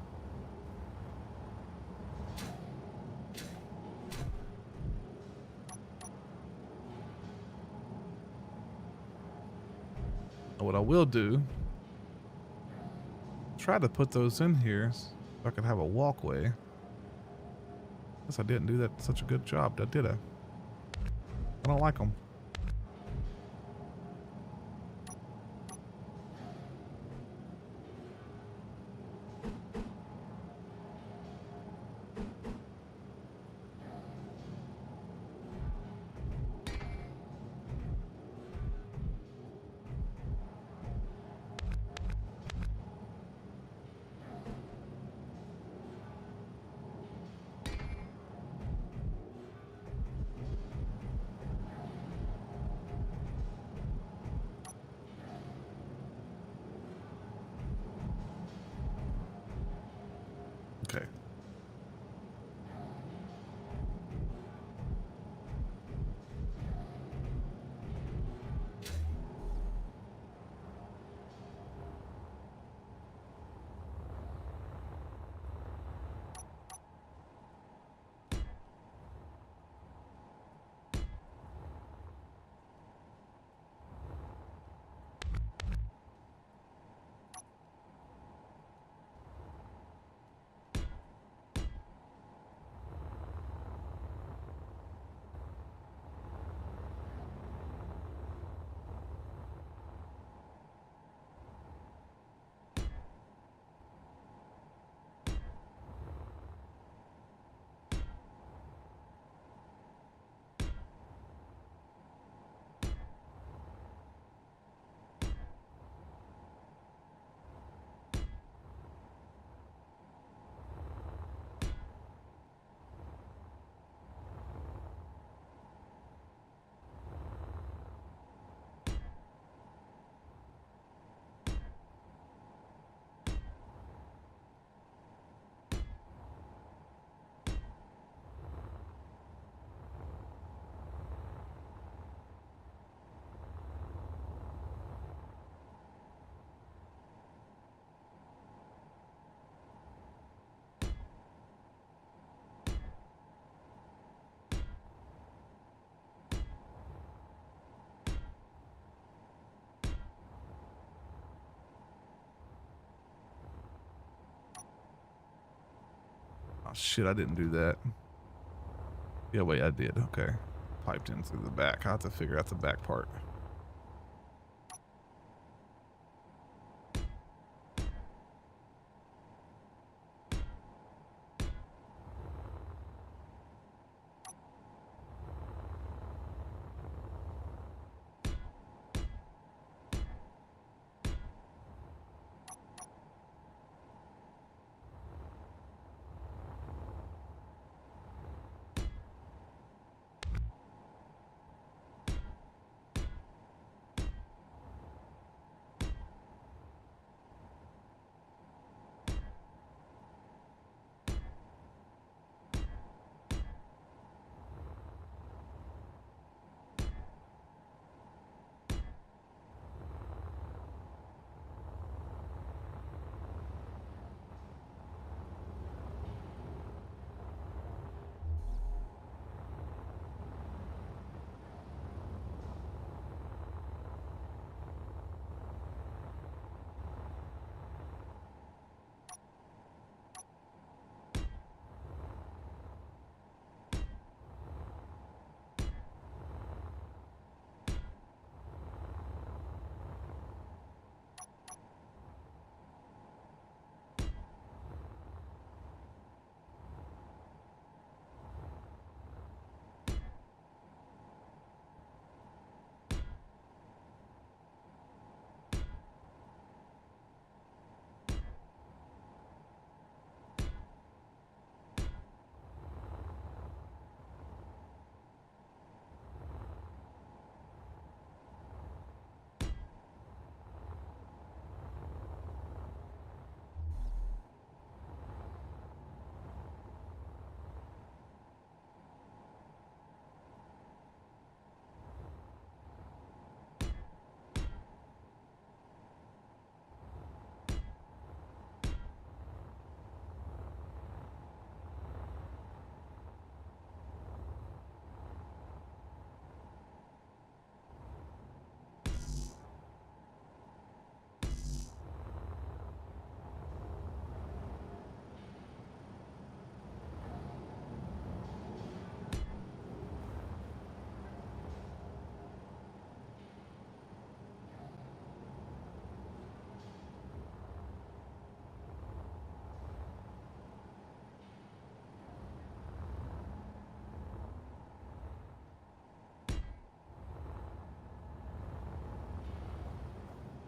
What I will do, try to put those in here so I can have a walkway. Guess I didn't do that such a good job, did I? I don't like them. Okay. Oh shit, I didn't do that. Yeah, wait, I did. Okay. Piped in through the back. I have to figure out the back part.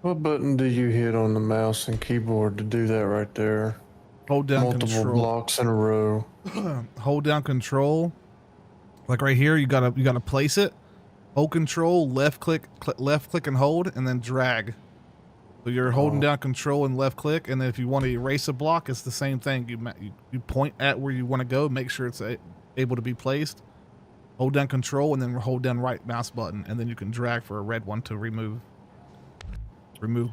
What button do you hit on the mouse and keyboard to do that right there?
Hold down
Multiple
control.
blocks in a row.
Hold down control. Like right here, you gotta place it. Hold control, left click and hold, and then drag. So you're holding down control and left click, and then if you want to erase a block, it's the same thing. You point at where you want to go, make sure it's able to be placed. Hold down control and then hold down right mouse button, and then you can drag for a red one to remove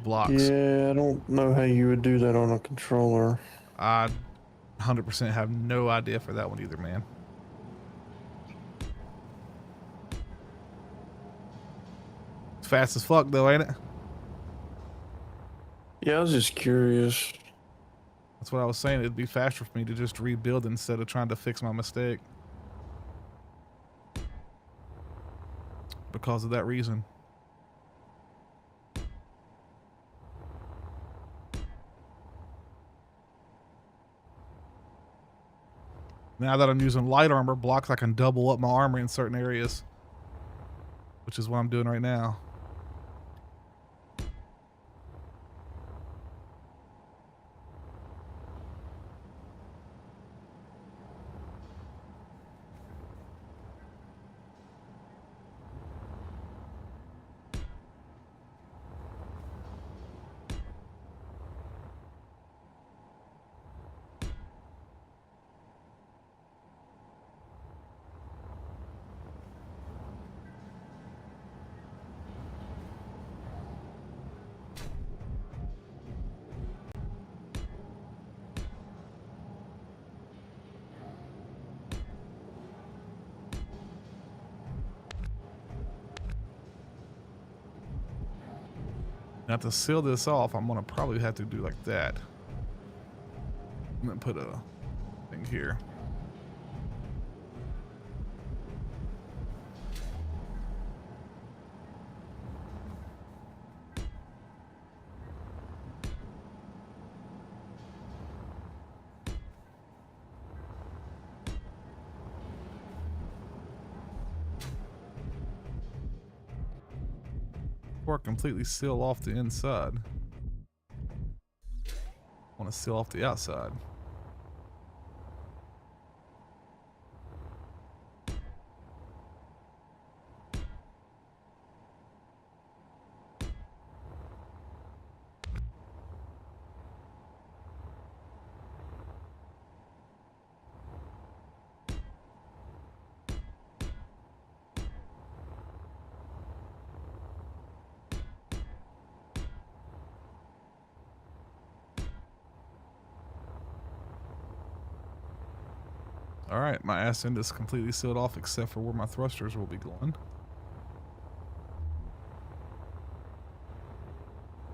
blocks.
Yeah, I don't know how you would do that on a controller.
I 100% have no idea for that one either, man. It's fast as fuck though, ain't it?
Yeah, I was just curious.
That's what I was saying. It'd be faster for me to just rebuild instead of trying to fix my mistake. Because of that reason. Now that I'm using light armor blocks, I can double up my armor in certain areas. Which is what I'm doing right now. Now to seal this off, I'm gonna probably have to do like that. I'm gonna put a thing here. Or completely seal off the inside. I want to seal off the outside. Alright, my ass end is completely sealed off except for where my thrusters will be going.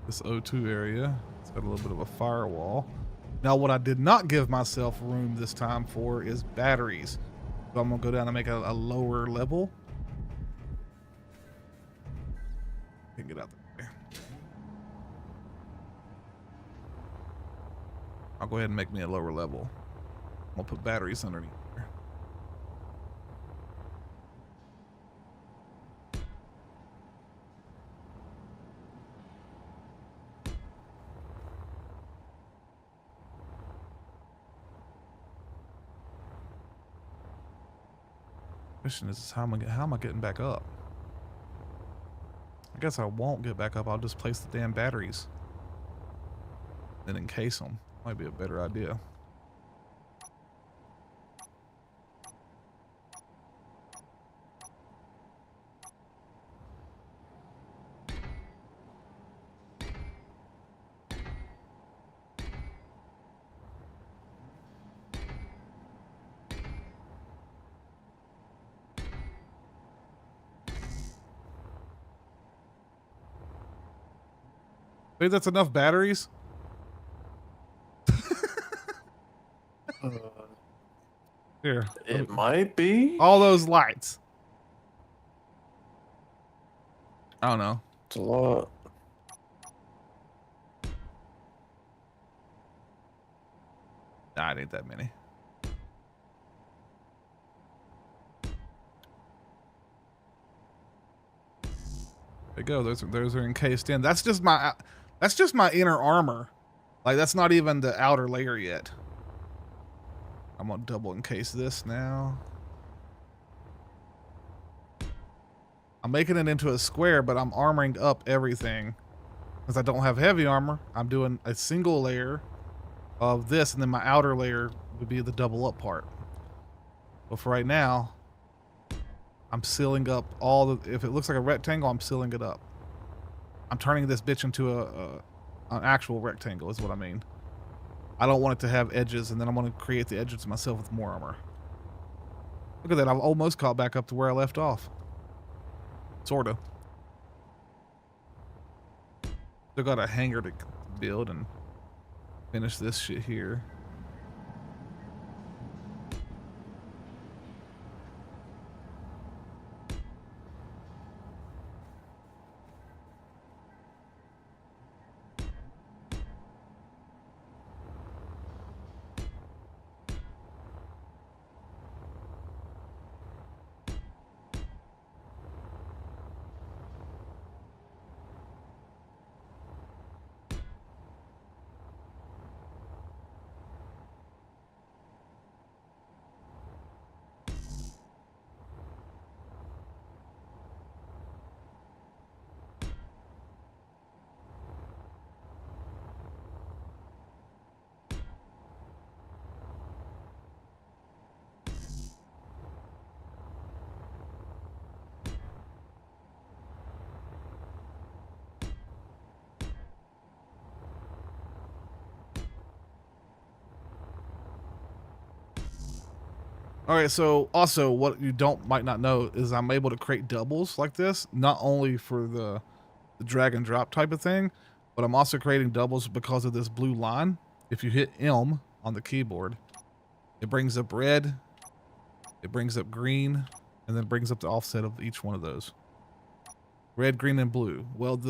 This O2 area, it's got a little bit of a firewall. Now what I did not give myself room this time for is batteries. So I'm gonna go down and make a lower level. Can get out there. I'll go ahead and make me a lower level. I'm gonna put batteries underneath there. Question is how am I getting back up? I guess I won't get back up. I'll just place the damn batteries. Then encase them. Might be a better idea. Think that's enough batteries? Here.
It might be.
All those lights. I don't know.
It's a lot.
Nah, it ain't that many. you go. Those are encased in. That's just my inner armor. Like that's not even the outer layer yet. I'm gonna double encase this now. I'm making it into a square, but I'm armoring up everything. Because I don't have heavy armor, I'm doing a single layer of this, and then my outer layer would be the double up part. But for right now, I'm sealing up all the, if it looks like a rectangle, I'm sealing it up. I'm turning this bitch into an actual rectangle is what I mean. I don't want it to have edges, and then I'm going to create the edges myself with more armor. Look at that, I've almost caught back up to where I left off. Sorta. Still got a hangar to build and finish this shit here. All right, so also what you might not know is I'm able to create doubles like this, not only for the drag and drop type of thing, but I'm also creating doubles because of this blue line. If you hit M on the keyboard, it brings up red, it brings up green, and then brings up the offset of each one of those. Red, green, and blue. Well,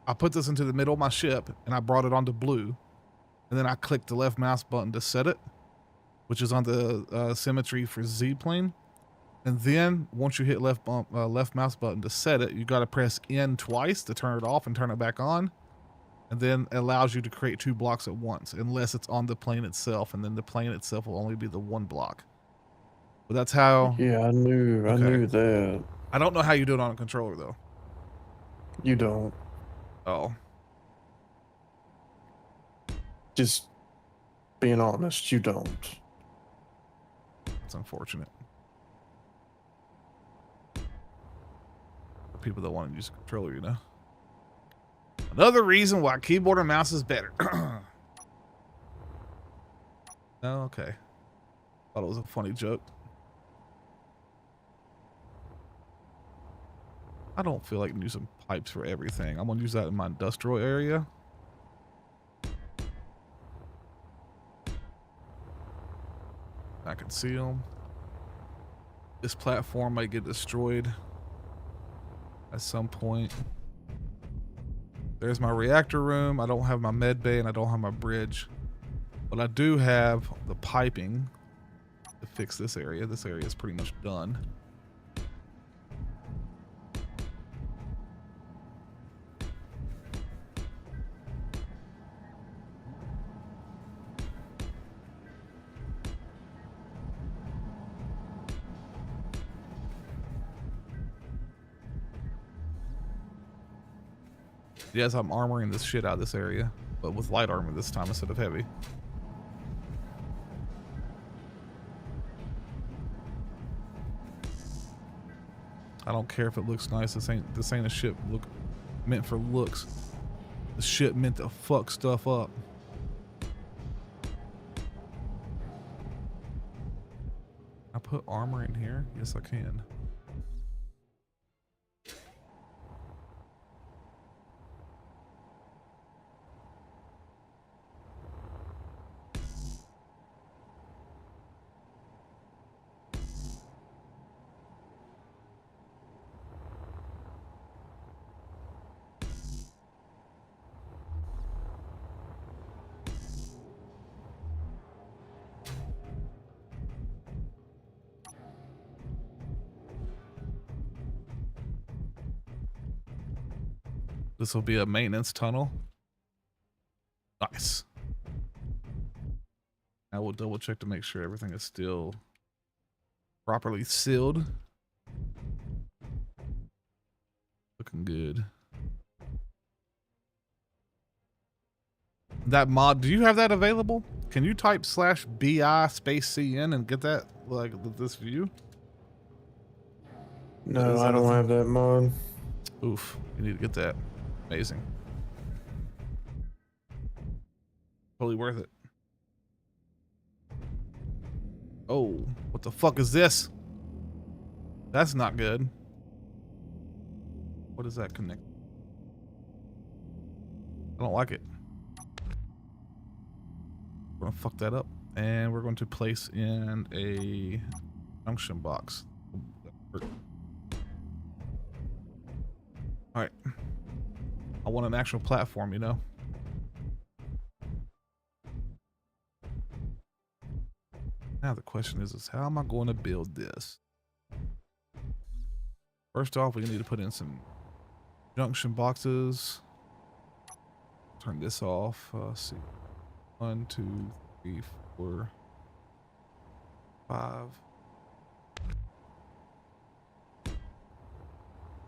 I put this into the middle of my ship, and I brought it onto blue, and then I clicked the left mouse button to set it, which is on the symmetry for Z plane. And then once you hit left mouse button to set it, you got to press N twice to turn it off and turn it back on. And then it allows you to create 2 blocks at once, unless it's on the plane itself, and then the plane itself will only be the 1 block. But that's how.
Yeah, I knew that.
I don't know how you do it on a controller though.
You don't.
Oh.
Just being honest, you don't.
That's unfortunate. For people that want to use a controller, you know. Another reason why keyboard and mouse is better. Oh, okay. Thought it was a funny joke. I don't feel like using pipes for everything. I'm gonna use that in my industrial area. I can see them. This platform might get destroyed at some point. There's my reactor room. I don't have my med bay and I don't have my bridge. But I do have the piping to fix this area. This area is pretty much done. Yes, I'm armoring this shit out of this area, but with light armor this time instead of heavy. I don't care if it looks nice. This ain't a ship meant for looks. The shit meant to fuck stuff up. I put armor in here? Yes, I can. This will be a maintenance tunnel. Nice. I will double check to make sure everything is still properly sealed. Looking good. That mod, do you have that available? Can you type /BI space CN and get that, like, with this view?
No,
Is
I
that a
don't
thing?
have that mod.
Oof, you need to get that. Amazing. Totally worth it. Oh, what the fuck is this? That's not good. What does that connect? I don't like it. We're gonna fuck that up. And we're going to place in a junction box. Alright. I want an actual platform, you know? Now the question is how am I going to build this? First off, we need to put in some junction boxes. Turn this off. Let's see. 1, 2, 3, 4, 5.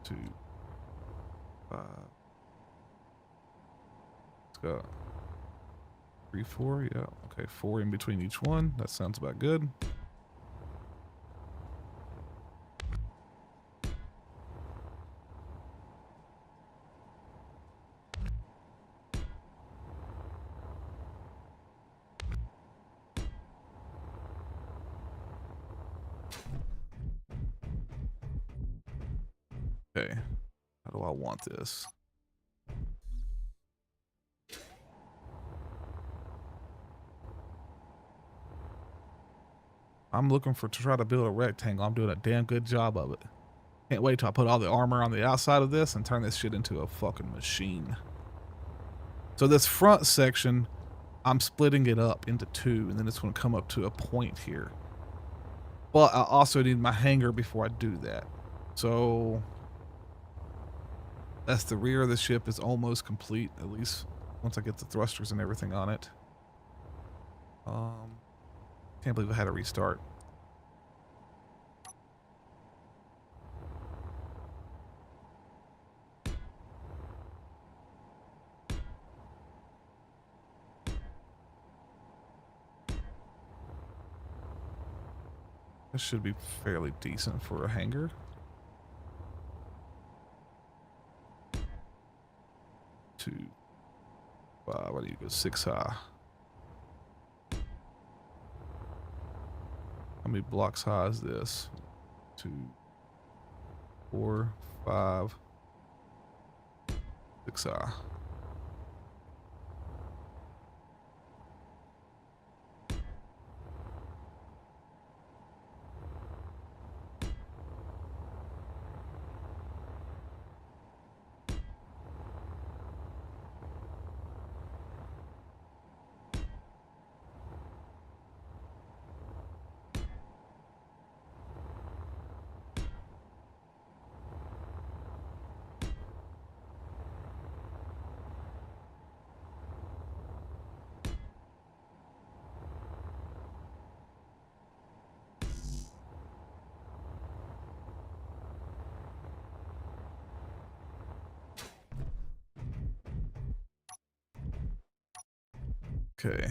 2, 5. Let's go. 3, 4. Yeah. Okay. 4 in between each one. That sounds about good. Okay. How do I want this? I'm looking to try to build a rectangle. I'm doing a damn good job of it. Can't wait till I put all the armor on the outside of this and turn this shit into a fucking machine. So this front section, I'm splitting it up into 2, and then it's going to come up to a point here. But I also need my hangar before I do that. So that's the rear of the ship is almost complete, at least once I get the thrusters and everything on it. Can't believe I had to restart. This should be fairly decent for a hangar. Two, 5, what do you go 6 high? How many blocks high is this? 2, 4, 5, 6 high. Okay.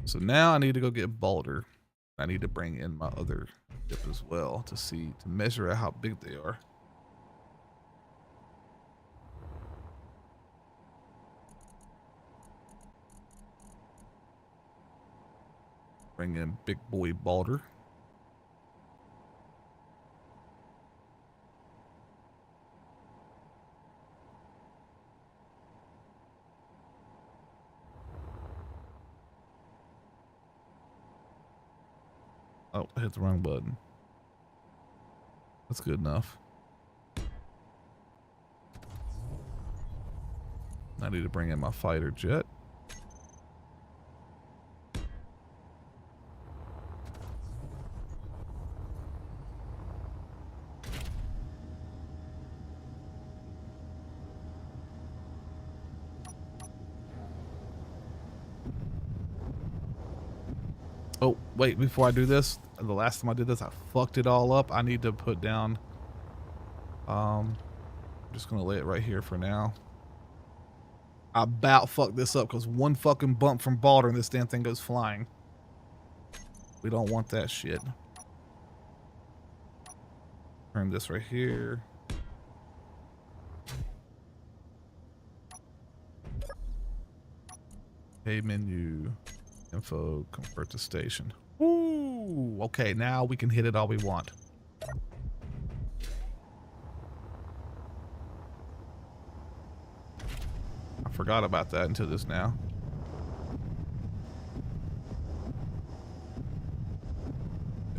So now I need to go get Balder. I need to bring in my other ship as well to measure out how big they are. Bring in big boy Balder. Oh, I hit the wrong button. That's good enough. I need to bring in my fighter jet. Oh, wait, before I do this, the last time I did this, I fucked it all up. I need to put down, I'm just gonna lay it right here for now. I about fucked this up because one fucking bump from Balder and this damn thing goes flying. We don't want that shit. Turn this right here. Hey, menu, info, convert to station. Ooh, okay, now we can hit it all we want. I forgot about that until just now.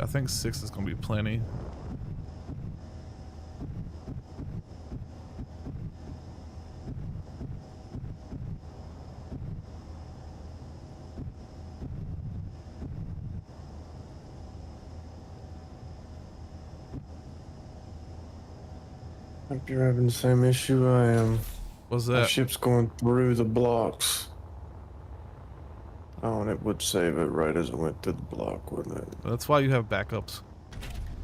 I think 6 is going to be plenty.
Hope you're having the same issue I am.
What's
My
that?
ship's going through the blocks. Oh, and it would save it right as it went through the block, wouldn't it?
That's why you have backups.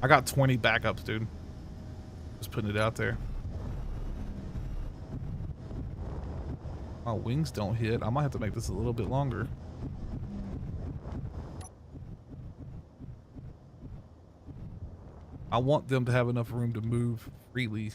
I got 20 backups, dude. Just putting it out there. My wings don't hit. I might have to make this a little bit longer. I want them to have enough room to move freely.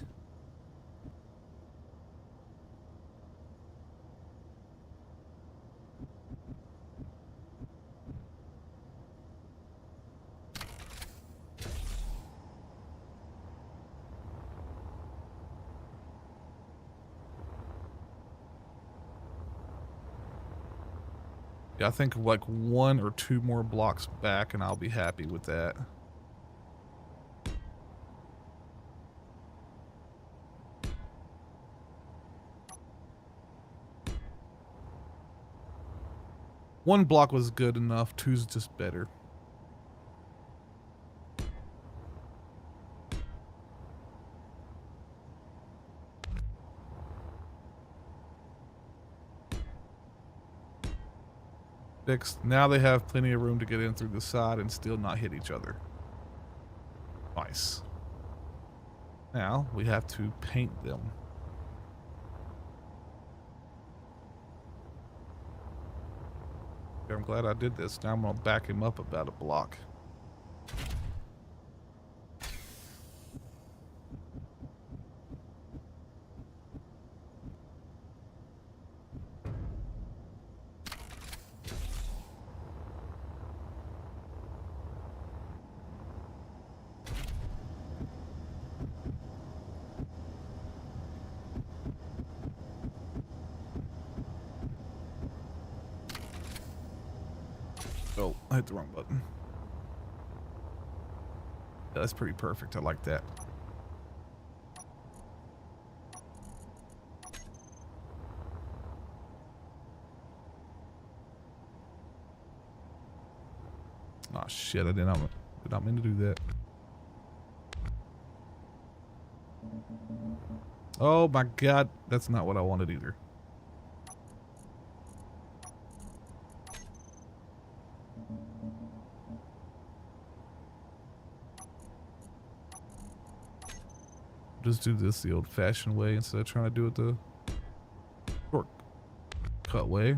Yeah, I think like 1 or 2 more blocks back and I'll be happy with that. One block was good enough, 2's just better. Fixed. Now they have plenty of room to get in through the side and still not hit each other. Nice. Now we have to paint them. I'm glad I did this. Now I'm gonna back him up about a block. Oh, I hit the wrong button. Yeah, that's pretty perfect. I like that. Oh shit, did not mean to do that. Oh my god, that's not what I wanted either. Just do this the old-fashioned way instead of trying to do it the shortcut way.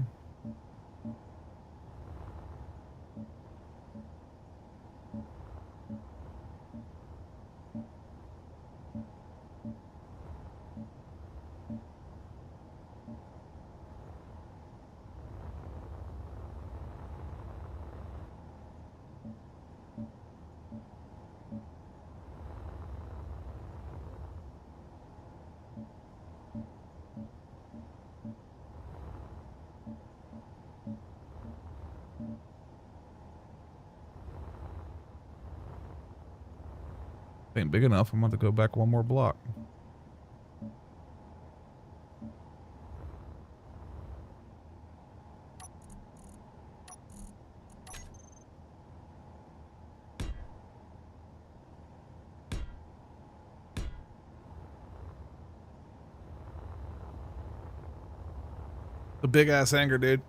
Ain't big enough. I'm going to go back 1 more block. The big ass anger, dude.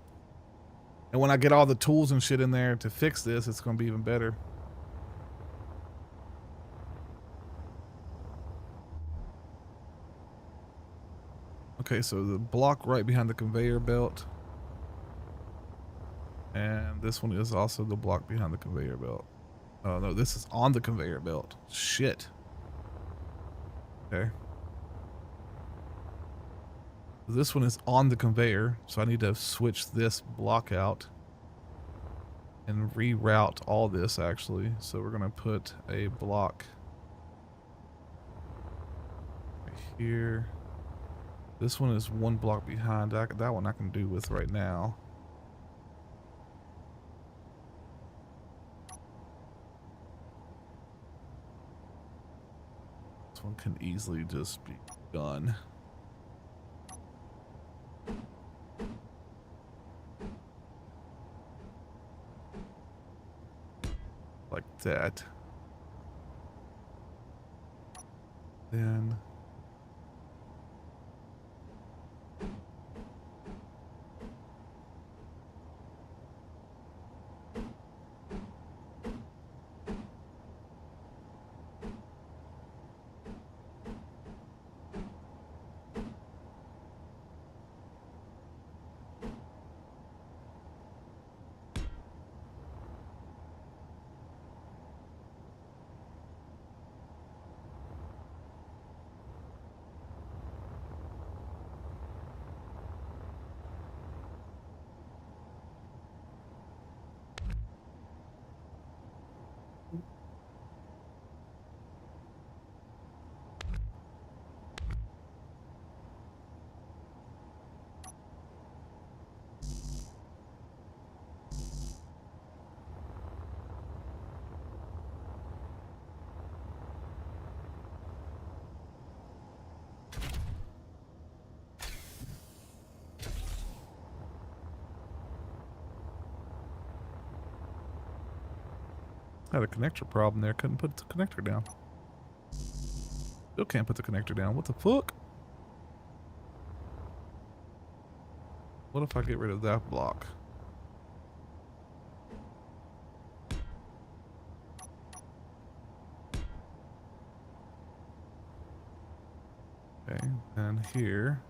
And when I get all the tools and shit in there to fix this, it's going to be even better. Okay, so the block right behind the conveyor belt. And this one is also the block behind the conveyor belt. Oh, no, this is on the conveyor belt. Shit. Okay. This one is on the conveyor, so I need to switch this block out and reroute all this, actually. So we're going to put a block right here. This one is one block behind. That one I can do with right now. This one can easily just be done. Like that. Then had a connector problem there. Couldn't put the connector down. Still can't put the connector down. What the fuck? What if I get rid of that block? Okay, and here.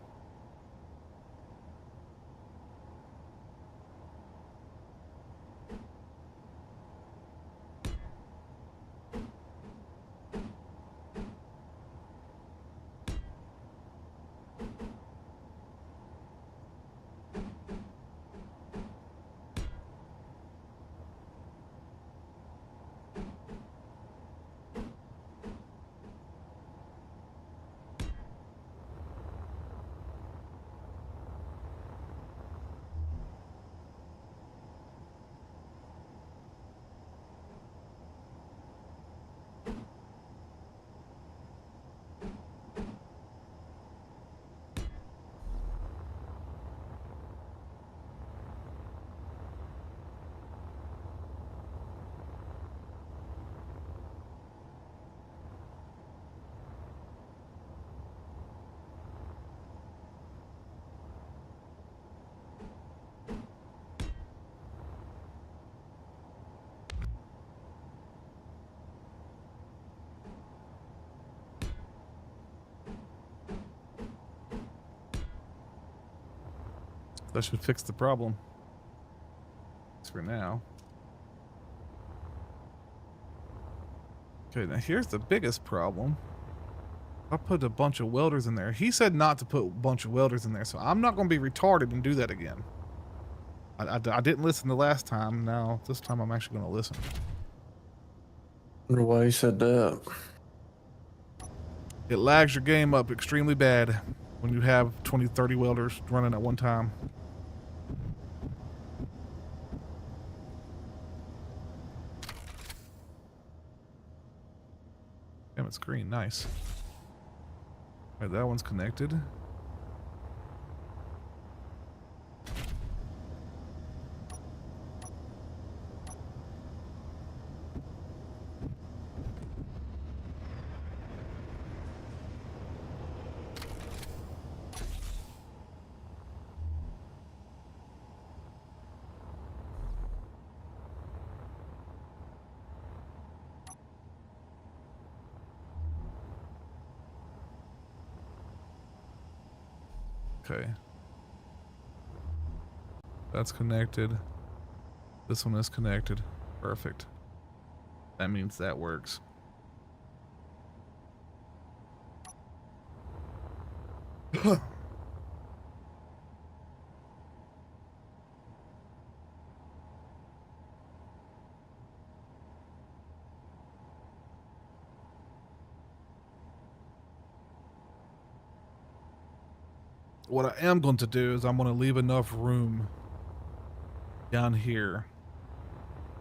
That should fix the problem. For now. Okay, now here's the biggest problem. I put a bunch of welders in there. He said not to put a bunch of welders in there, so I'm not going to be retarded and do that again. I didn't listen the last time. Now, this time I'm actually going to listen.
Wonder why he said that.
It lags your game up extremely bad when you have 20, 30 welders running at one time. Damn, it's green. Nice. All right, that one's connected. Okay. That's connected. This one is connected. Perfect. That means that works. What I am going to do is I'm going to leave enough room down here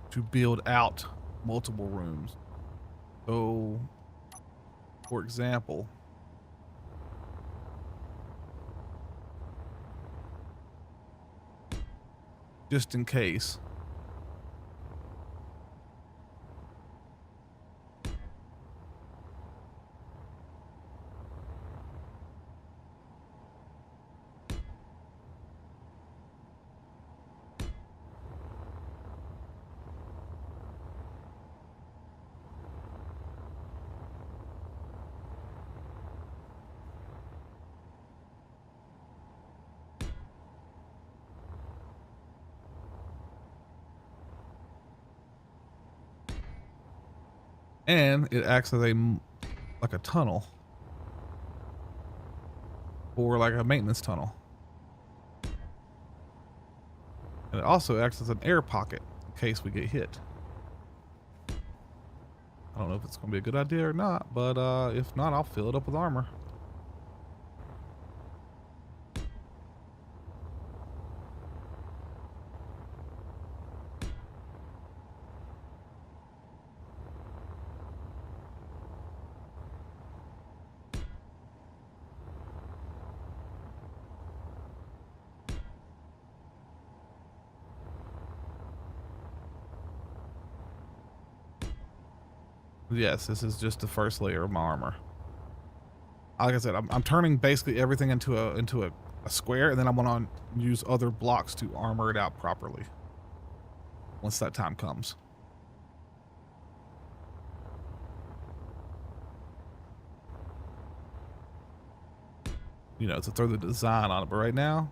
to build out multiple rooms. So, for example, just in case, and it acts as like a tunnel, or like a maintenance tunnel. And it also acts as an air pocket in case we get hit. I don't know if it's going to be a good idea or not, but if not, I'll fill it up with armor. Yes, this is just the first layer of my armor. Like I said, I'm turning basically everything into a square, and then I'm going to use other blocks to armor it out properly once that time comes. You know, to throw the design on it, but right now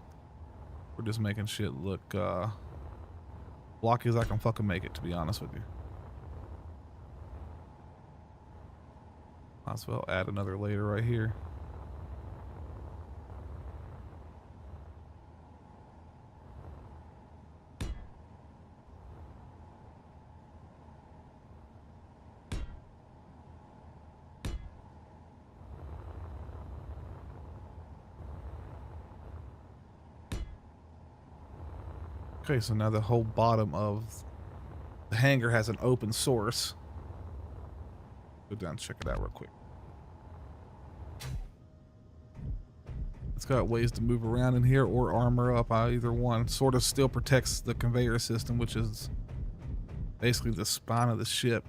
we're just making shit look blocky as I can fucking make it, to be honest with you. Might as well add another layer right here. Okay, so now the whole bottom of the hangar has an open source. Go down and check it out real quick. It's got ways to move around in here or armor up. Either one sort of still protects the conveyor system, which is basically the spine of the ship.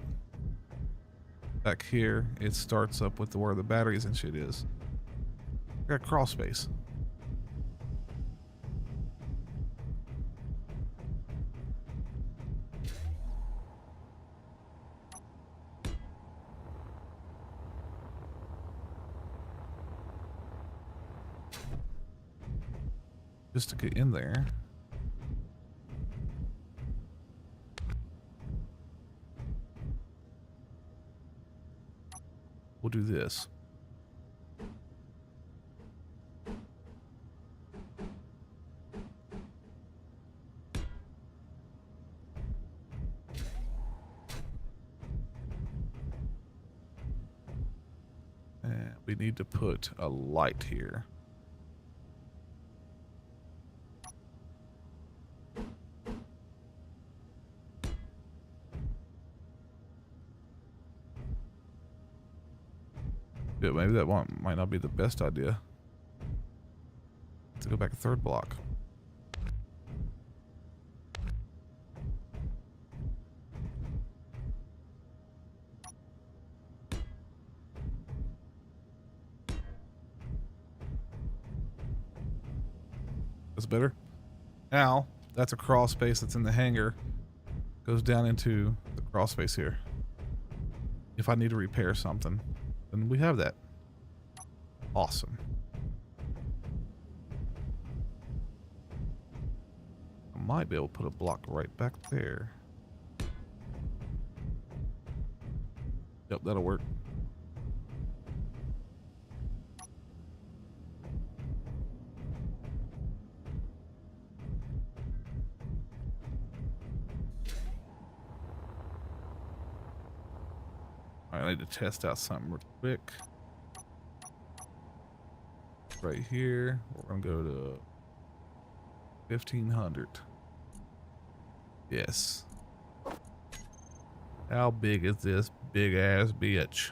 Back here, it starts up with where the batteries and shit is. Got crawl space. Just to get in there. We'll do this. And we need to put a light here. Yeah, maybe that one might not be the best idea. Let's go back a third block. That's better. Now, that's a crawl space that's in the hangar. Goes down into the crawl space here. If I need to repair something, then we have that. Awesome. might be able to put a block right back there. Yep, that'll work. All right, I need to test out something real quick. Right here, we're gonna go to 1500. Yes. How big is this big ass bitch?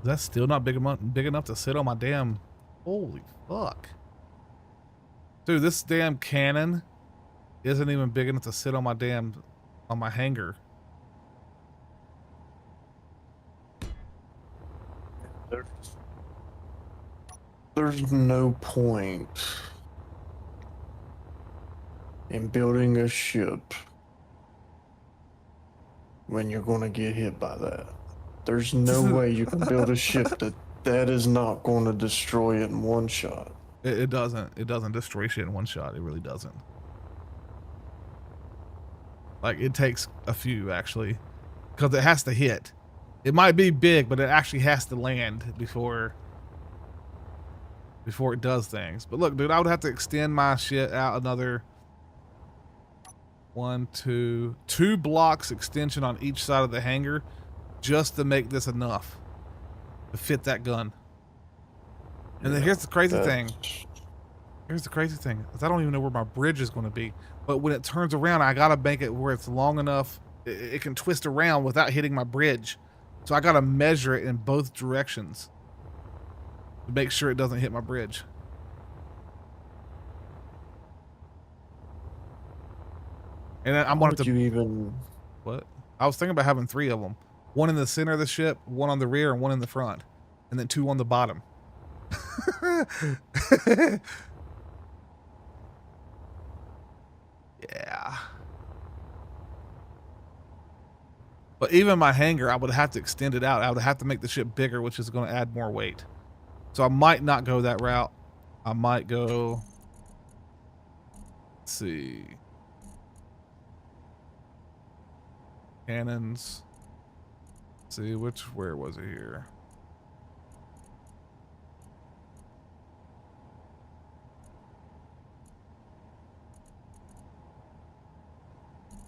That's still not big enough to sit on my damn. Holy fuck. Dude, this damn cannon isn't even big enough to sit on my damn, on my hanger.
There's no point in building a ship when you're going to get hit by that. There's no way you can build a ship that is not going to destroy it in one shot.
It doesn't. It doesn't destroy shit in one shot. It really doesn't. Like, it takes a few, actually. Because it has to hit. It might be big, but it actually has to land before it does things. But look, dude, I would have to extend my shit out another 2 blocks extension on each side of the hangar just to make this enough to fit that gun. And then here's the crazy thing. Here's the crazy thing. Is I don't even know where my bridge is going to be. But when it turns around, I got to make it where it's long enough. It can twist around without hitting my bridge. So I got to measure it in both directions to make sure it doesn't hit my bridge. And then I'm going to
even.
What? I was thinking about having 3 of them. One in the center of the ship, one on the rear, and one in the front. And then 2 on the bottom. Yeah. But even my hangar, I would have to extend it out. I would have to make the ship bigger, which is going to add more weight. So I might not go that route. I might go... Let's see. Cannons. Let's see, where was it here?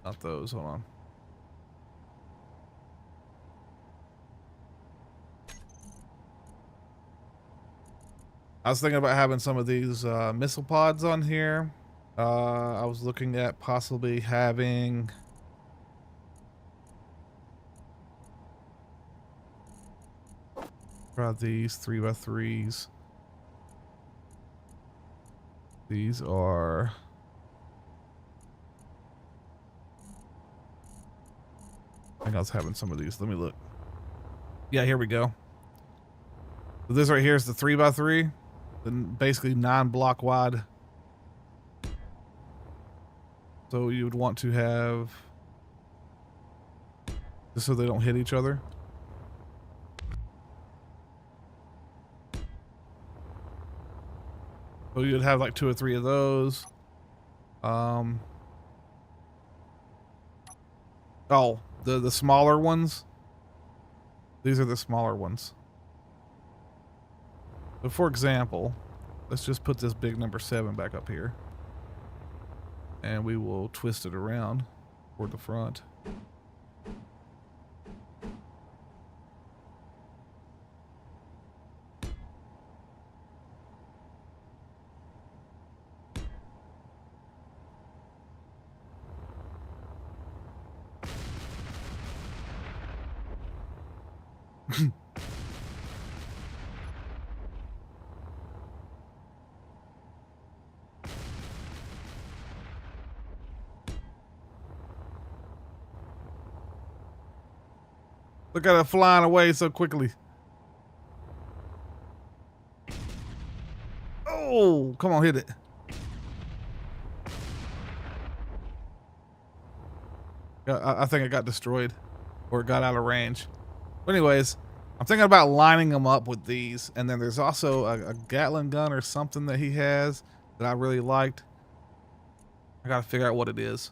Not those, hold on. I was thinking about having some of these missile pods on here. I was looking at possibly having... About these 3x3s. These are... I think I was having some of these. Let me look. Yeah, here we go. So this right here is the 3x3. Then basically 9 block wide. So you would want to have... Just so they don't hit each other. So you'd have like 2 or 3 of those. Oh, the smaller ones. These are the smaller ones. So for example, let's just put this big number 7 back up here. And we will twist it around toward the front. Look at it flying away so quickly. Oh, come on, hit it. I think it got destroyed or it got out of range. But anyways, I'm thinking about lining them up with these, and then there's also a Gatling gun or something that he has that I really liked. I gotta figure out what it is.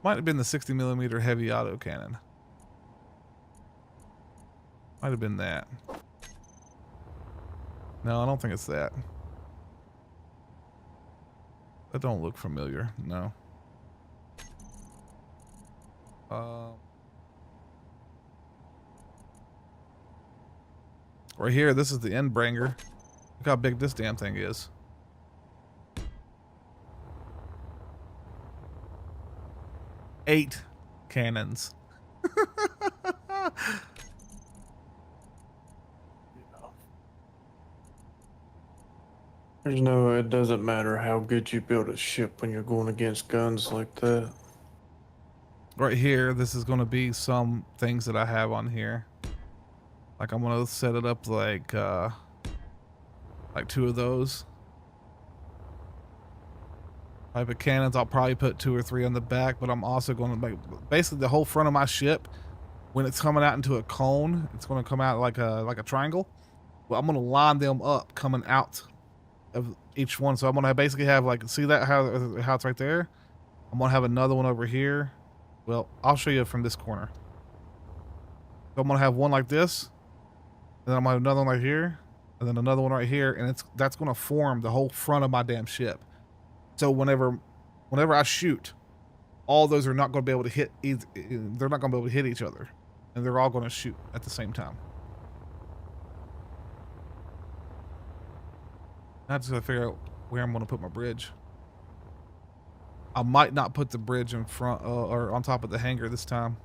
Might have been the 60mm heavy auto cannon. Might have been that. No, I don't think it's that. That don't look familiar. No. Right here, this is the Endbringer. Look how big this damn thing is. Eight cannons.
There's no, it doesn't matter how good you build a ship when you're going against guns like that.
Right here, this is going to be some things that I have on here. Like I'm going to set it up like 2 of those type of cannons. I'll probably put 2 or 3 on the back, but I'm also going to make basically the whole front of my ship. When it's coming out into a cone, it's going to come out like a triangle. Well, I'm going to line them up coming out of each one. So I'm going to basically have like, see that how it's right there? I'm going to have another one over here. Well, I'll show you from this corner. So I'm going to have one like this, and then I'm going to have another one right here, and then another one right here, and that's going to form the whole front of my damn ship. So whenever I shoot, all those are not going to be able to hit either, they're not going to be able to hit each other, and they're all going to shoot at the same time. I just got to figure out where I'm going to put my bridge. I might not put the bridge in front or on top of the hangar this time.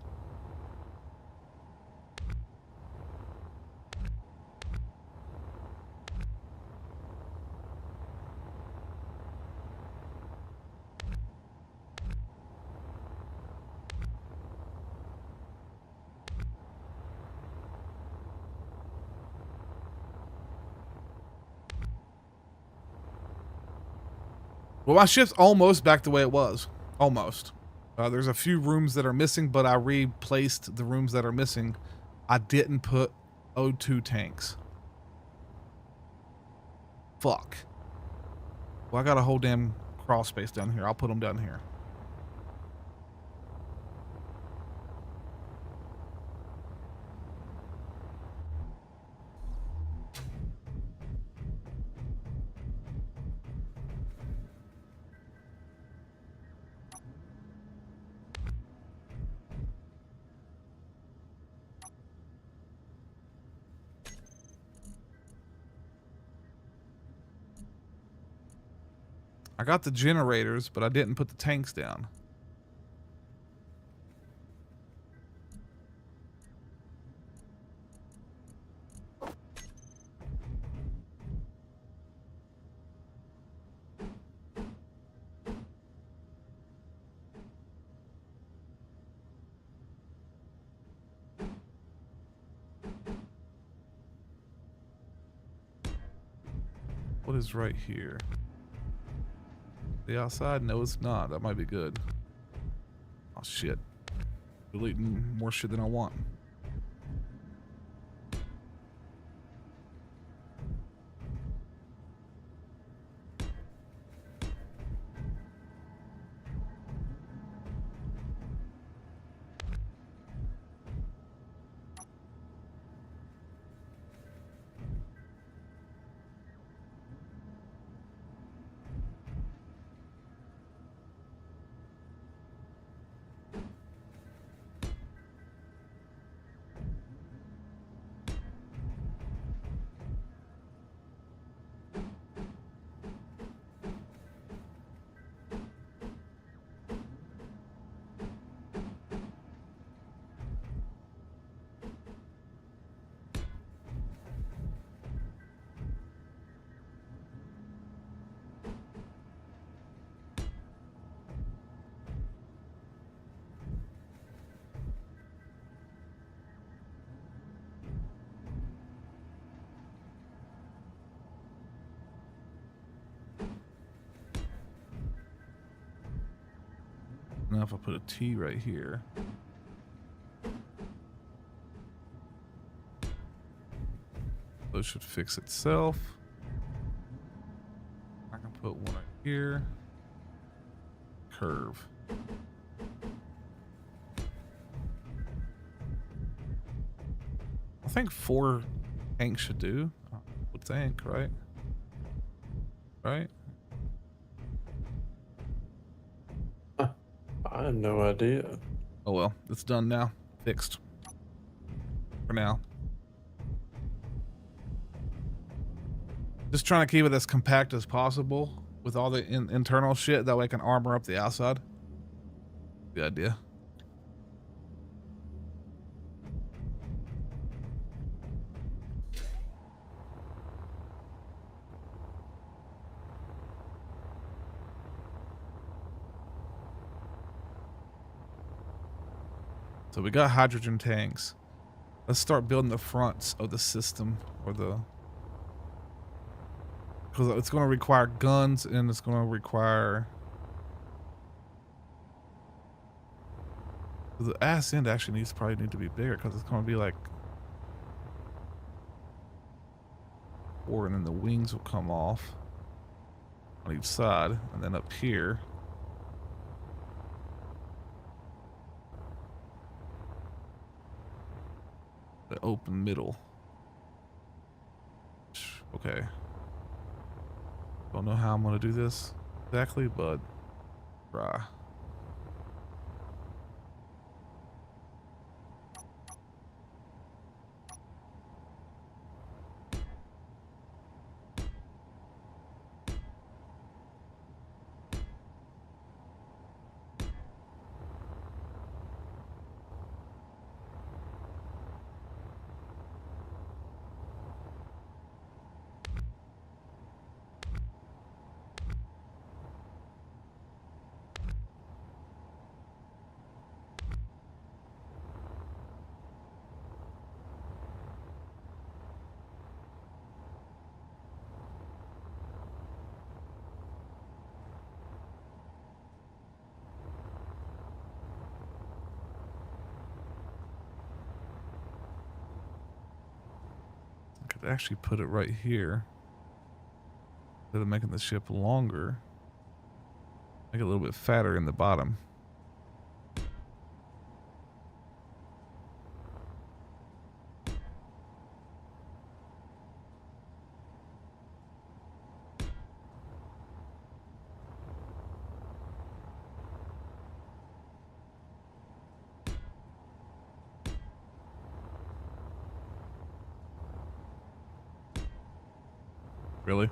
Well, my ship's almost back the way it was. Almost. There's a few rooms that are missing, but I replaced the rooms that are missing. I didn't put O2 tanks. Fuck. Well, I got a whole damn crawl space down here. I'll put them down here. I got the generators, but I didn't put the tanks down. What is right here? The outside? No, it's not. That might be good. Oh, shit. Deleting more shit than I want. Now if I put a T right here. So it should fix itself. I can put one right here. Curve. I think 4 tanks should do. I would think, right? Right?
I have no idea.
Oh well, it's done now. Fixed. For now. Just trying to keep it as compact as possible with all the internal shit. That way I can armor up the outside. Good idea. So we got hydrogen tanks. Let's start building the fronts of the system, or the, because it's going to require guns and it's going to require, the ass end actually probably need to be bigger because it's going to be like 4, and then the wings will come off on each side, and then up here. The open middle. Okay. Don't know how I'm gonna do this exactly, but try. I could actually put it right here. Instead of making the ship longer, make it a little bit fatter in the bottom. Really?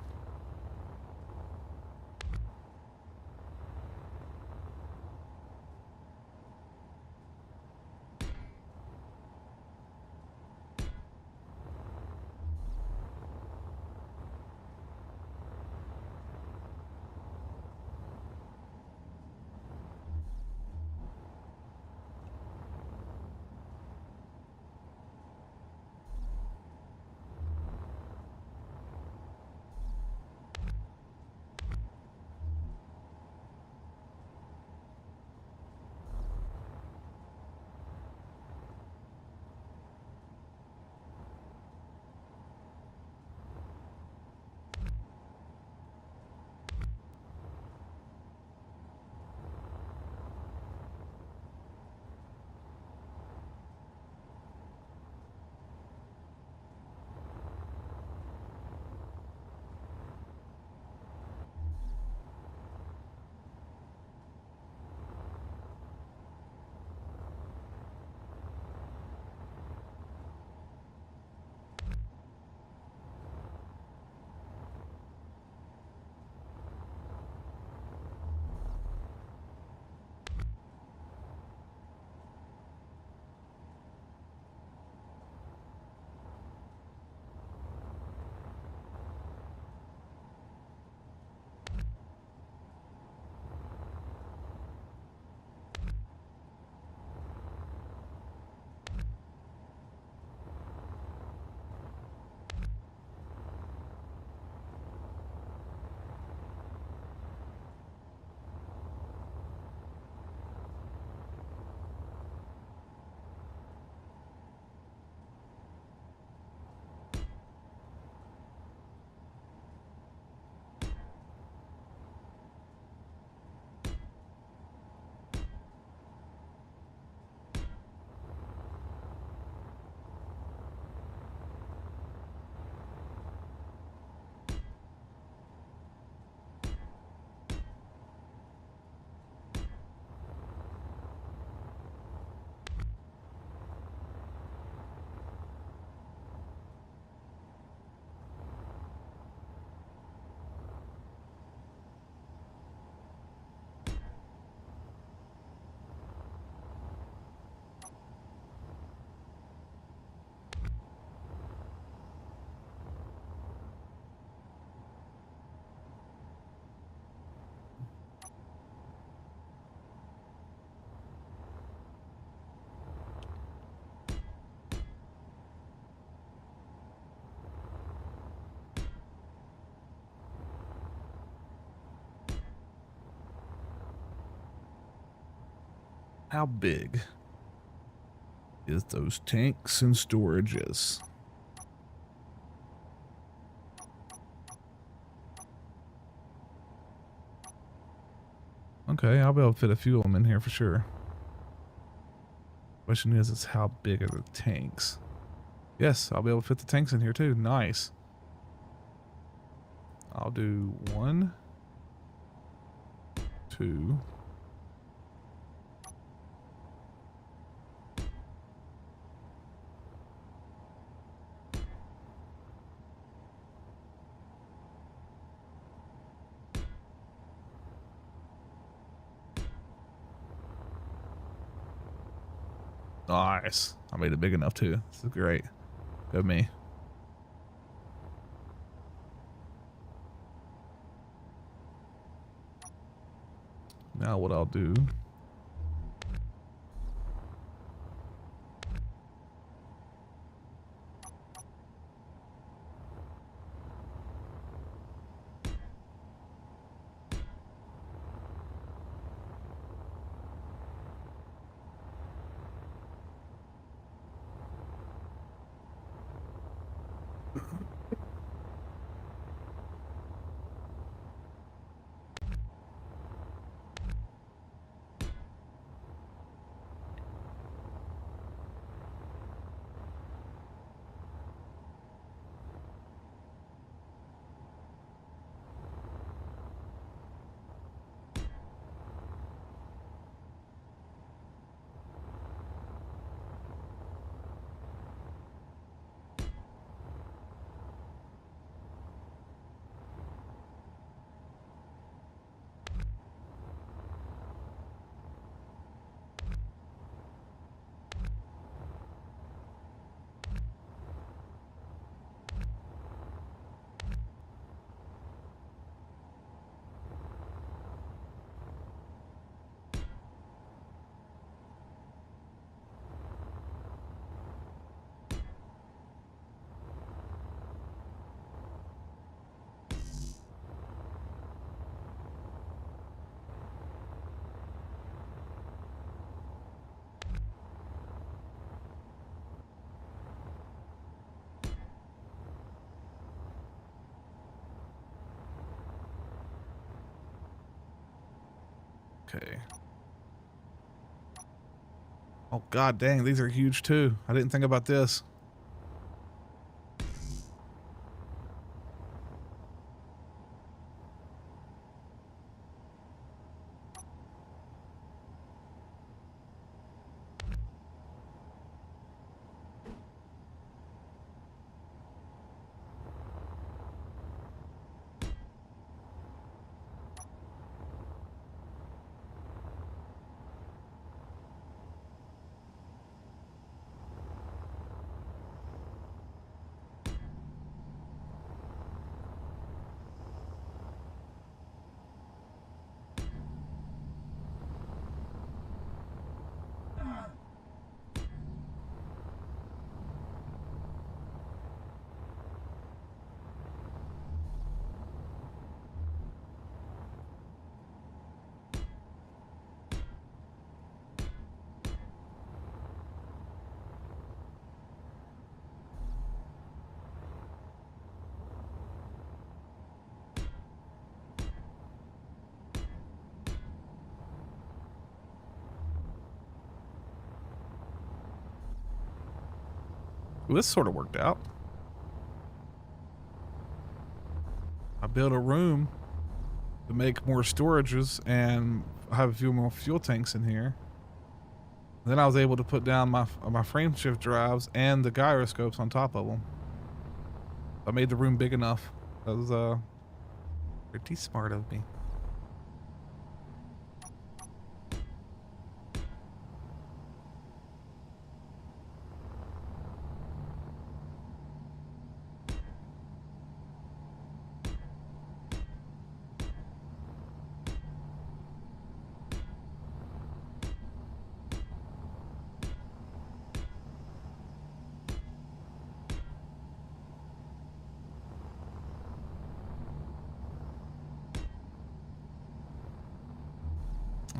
How big is those tanks and storages? Okay, I'll be able to fit a few of them in here for sure. Question is how big are the tanks? Yes, I'll be able to fit the tanks in here too. Nice. I'll do 1, 2. Nice. I made it big enough too. This is great. Go me. Now what I'll do. Okay. Oh god dang, these are huge too. I didn't think about this. Well, this sort of worked out. I built a room to make more storages and have a few more fuel tanks in here. Then I was able to put down my frame shift drives and the gyroscopes on top of them. I made the room big enough. That was pretty smart of me.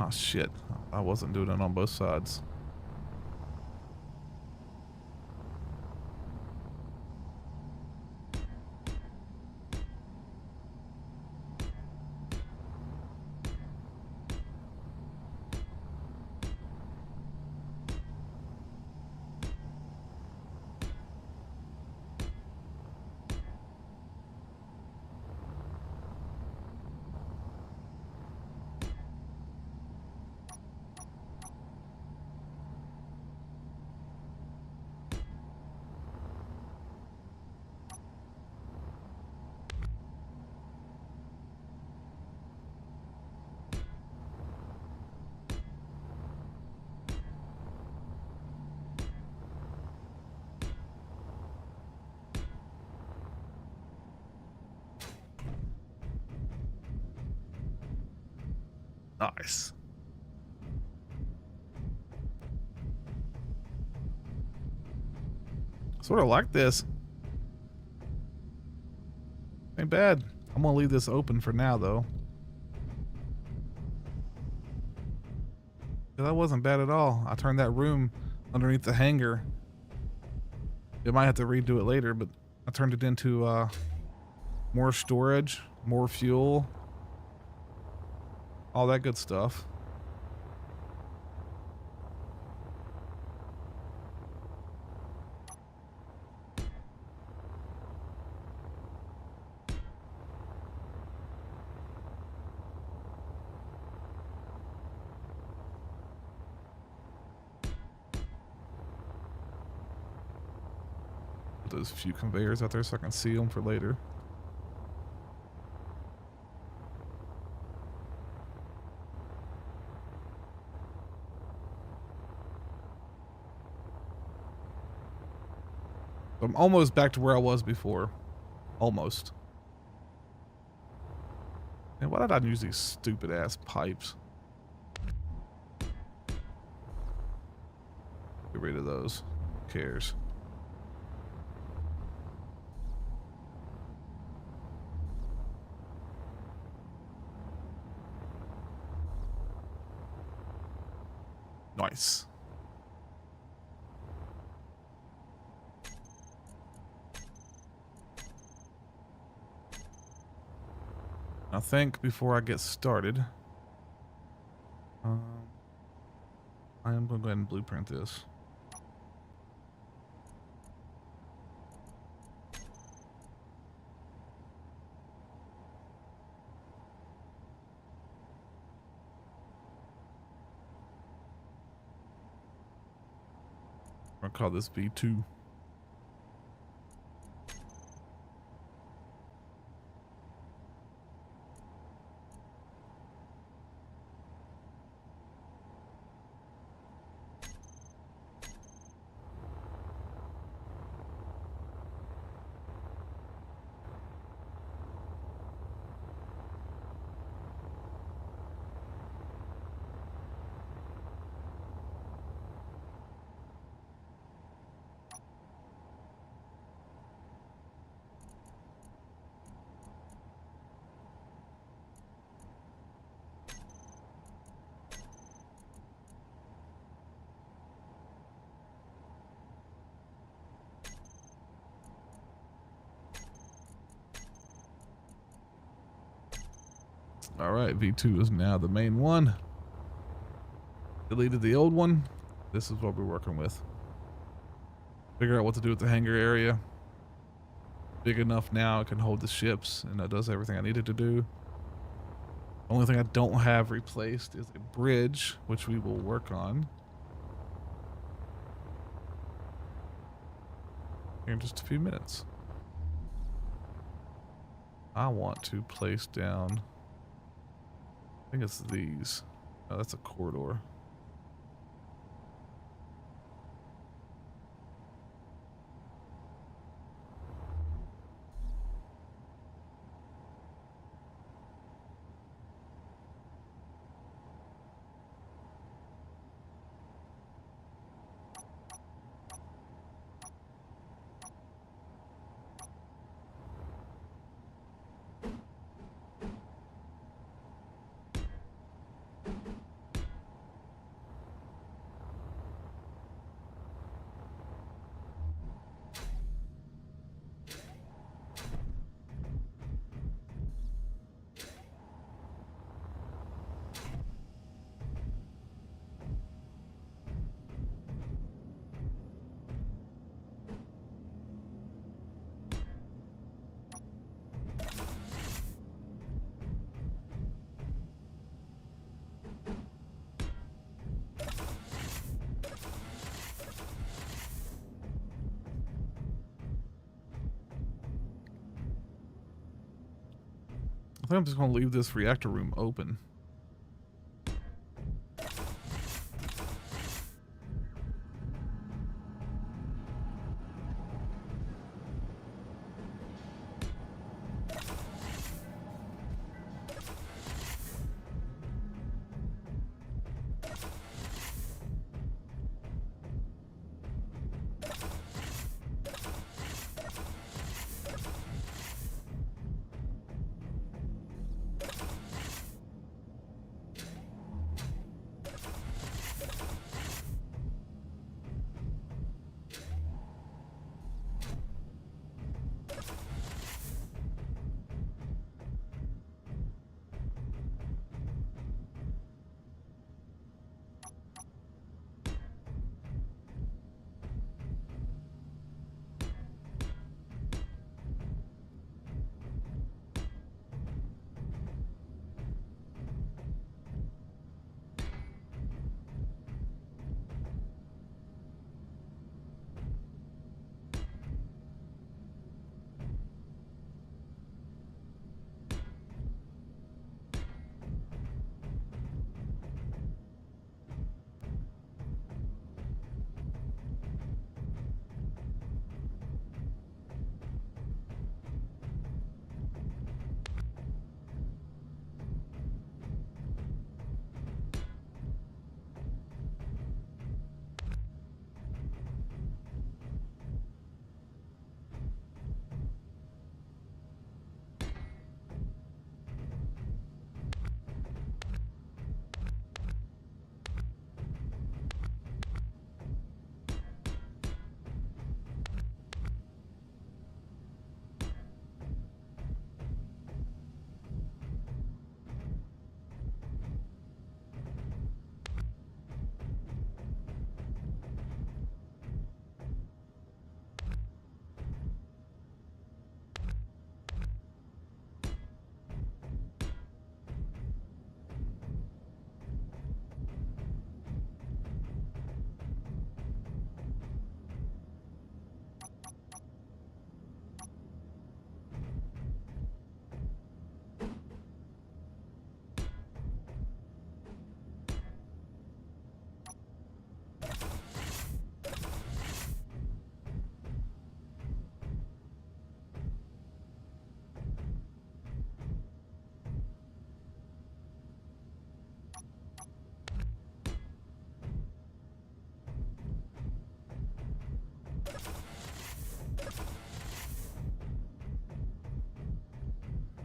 Oh shit. I wasn't doing it on both sides. Nice. Sort of like this. Ain't bad. I'm gonna leave this open for now, though. Yeah, that wasn't bad at all. I turned that room underneath the hangar. You might have to redo it later, but I turned it into more storage, more fuel, all that good stuff. Put those few conveyors out there so I can see them for later. I'm almost back to where I was before. Almost. And why did I use these stupid ass pipes? Get rid of those. Who cares? Nice. I think before I get started, I am going to go ahead and blueprint this. I'll call this V2. All right, V2 is now the main one. Deleted the old one. This is what we're working with. Figure out what to do with the hangar area. Big enough now it can hold the ships, and that does everything I needed to do. Only thing I don't have replaced is a bridge, which we will work on here in just a few minutes. I want to place down, I think it's these. Oh, that's a corridor. I think I'm just gonna leave this reactor room open.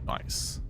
Nice.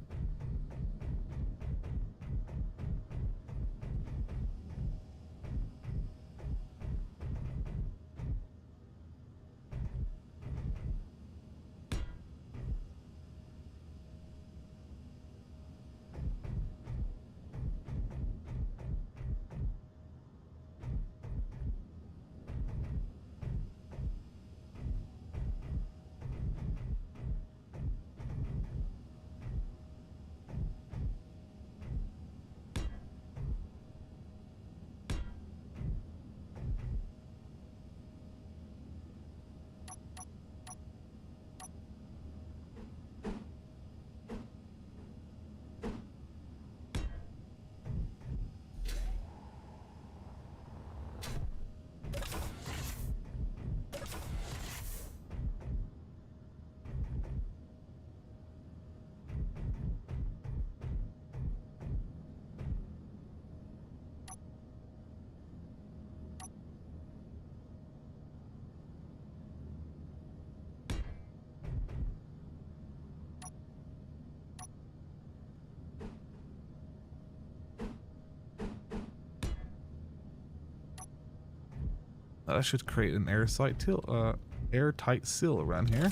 That should create an airtight seal around here.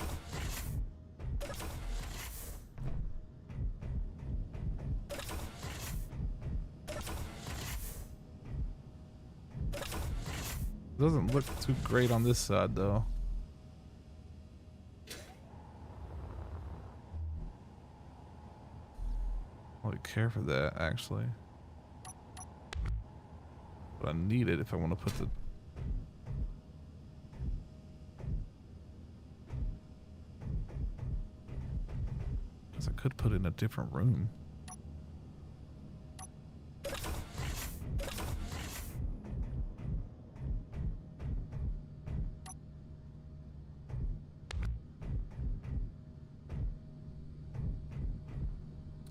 Doesn't look too great on this side though. I don't care for that actually. But I need it if I want to put the could put it in a different room.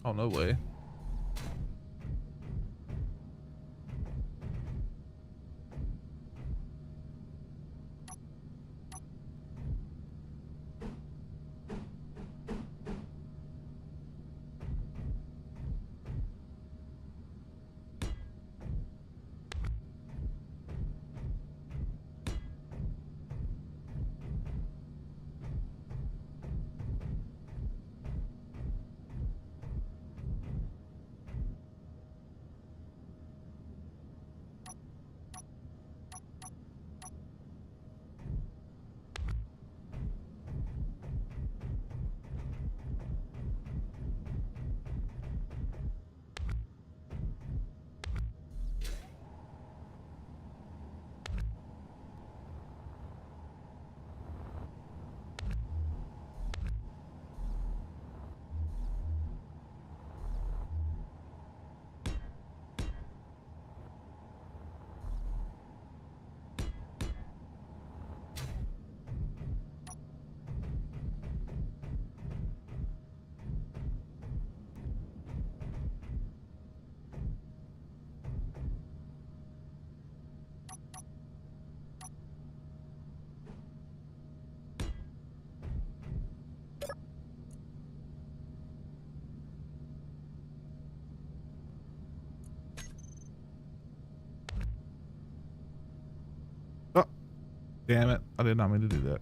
Oh, no way. Oh, damn it. I did not mean to do that.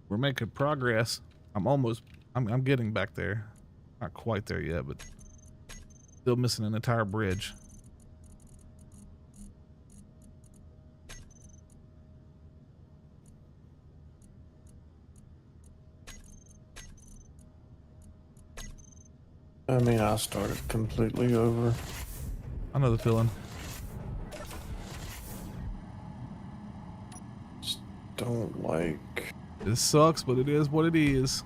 We're making progress. I'm getting back there. Not quite there yet, but still missing an entire bridge.
I mean, I started completely over.
I know the feeling.
Just don't like.
It sucks, but it is what it is.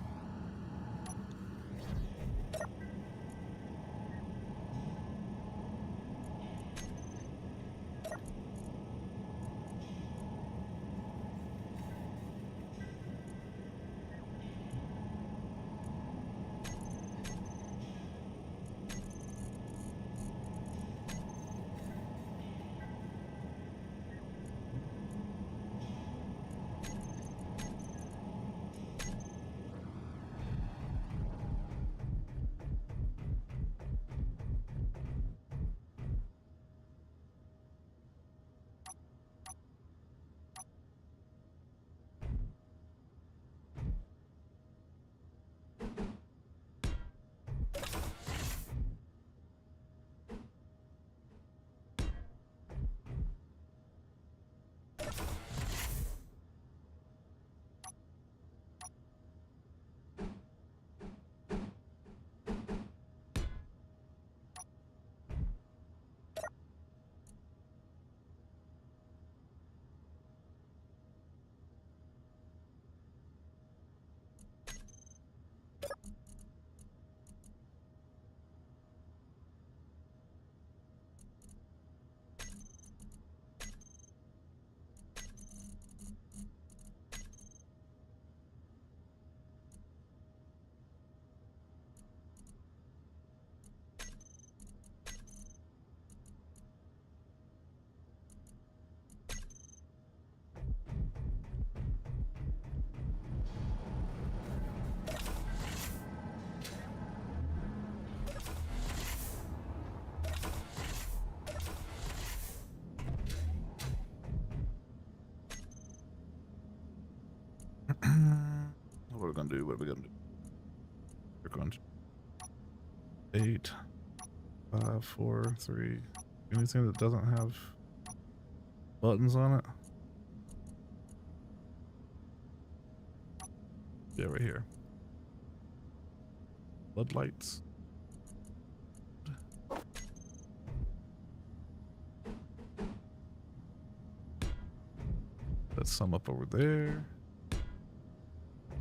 What are we gonna do?
What are we gonna do? We're going to 8, 5, 4, 3. Anything that doesn't have buttons on it? Yeah, right here. Floodlights. Let's sum up over there.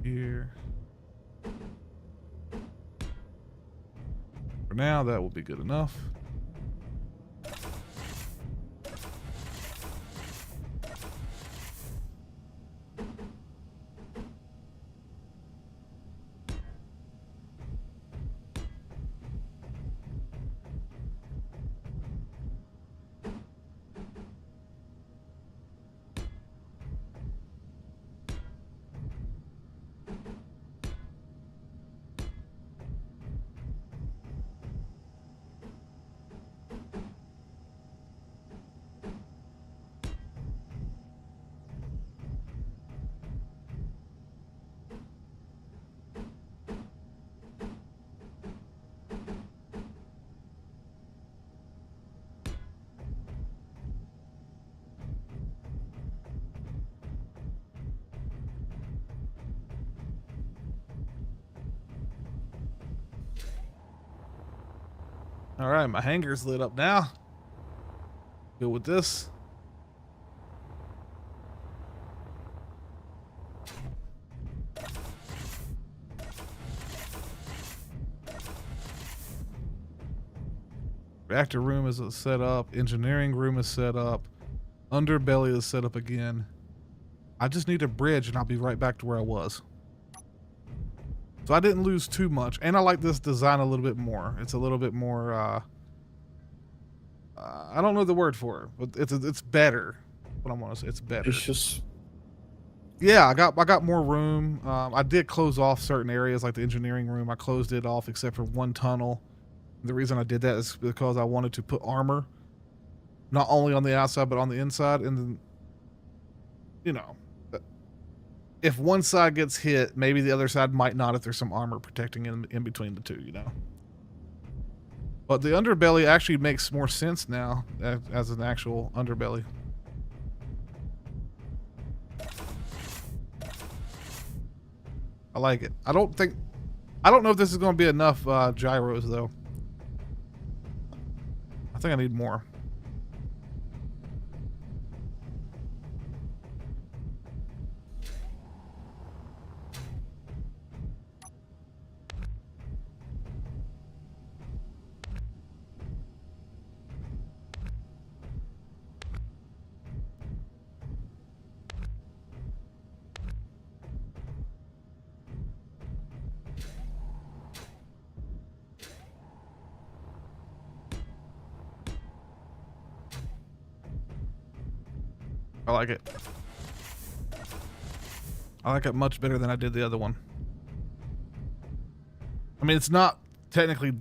Here. For now, that will be good enough. All right, my hangar's lit up now. Good with this. Reactor room is set up. Engineering room is set up. Underbelly is set up again. I just need a bridge and I'll be right back to where I was. So I didn't lose too much. And I like this design a little bit more. It's a little bit more, I don't know the word for it, but it's better. What I want to say, it's better.
It's just...
Yeah, I got more room. I did close off certain areas like the engineering room. I closed it off except for one tunnel. The reason I did that is because I wanted to put armor not only on the outside but on the inside. And then, you know, if one side gets hit, maybe the other side might not if there's some armor protecting in between the two, you know. But the underbelly actually makes more sense now as an actual underbelly. I like it. I don't know if this is going to be enough gyros though. I think I need more. I like it. I like it much better than I did the other one. I mean, it's not technically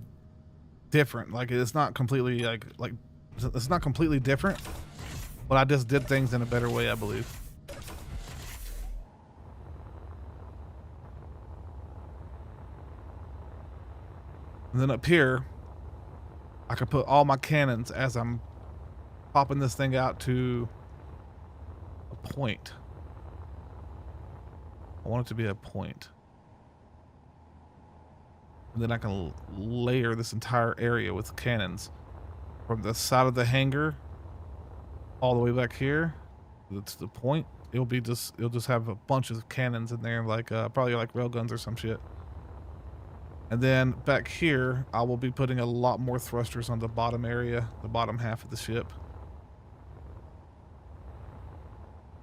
different. Like, it's not completely like it's not completely different, but I just did things in a better way, I believe. And then up here, I could put all my cannons as I'm popping this thing out to a point. I want it to be a point. And then I can layer this entire area with cannons from the side of the hangar all the way back here to the point. It'll just have a bunch of cannons in there, like probably like railguns or some shit. And then back here, I will be putting a lot more thrusters on the bottom area, the bottom half of the ship.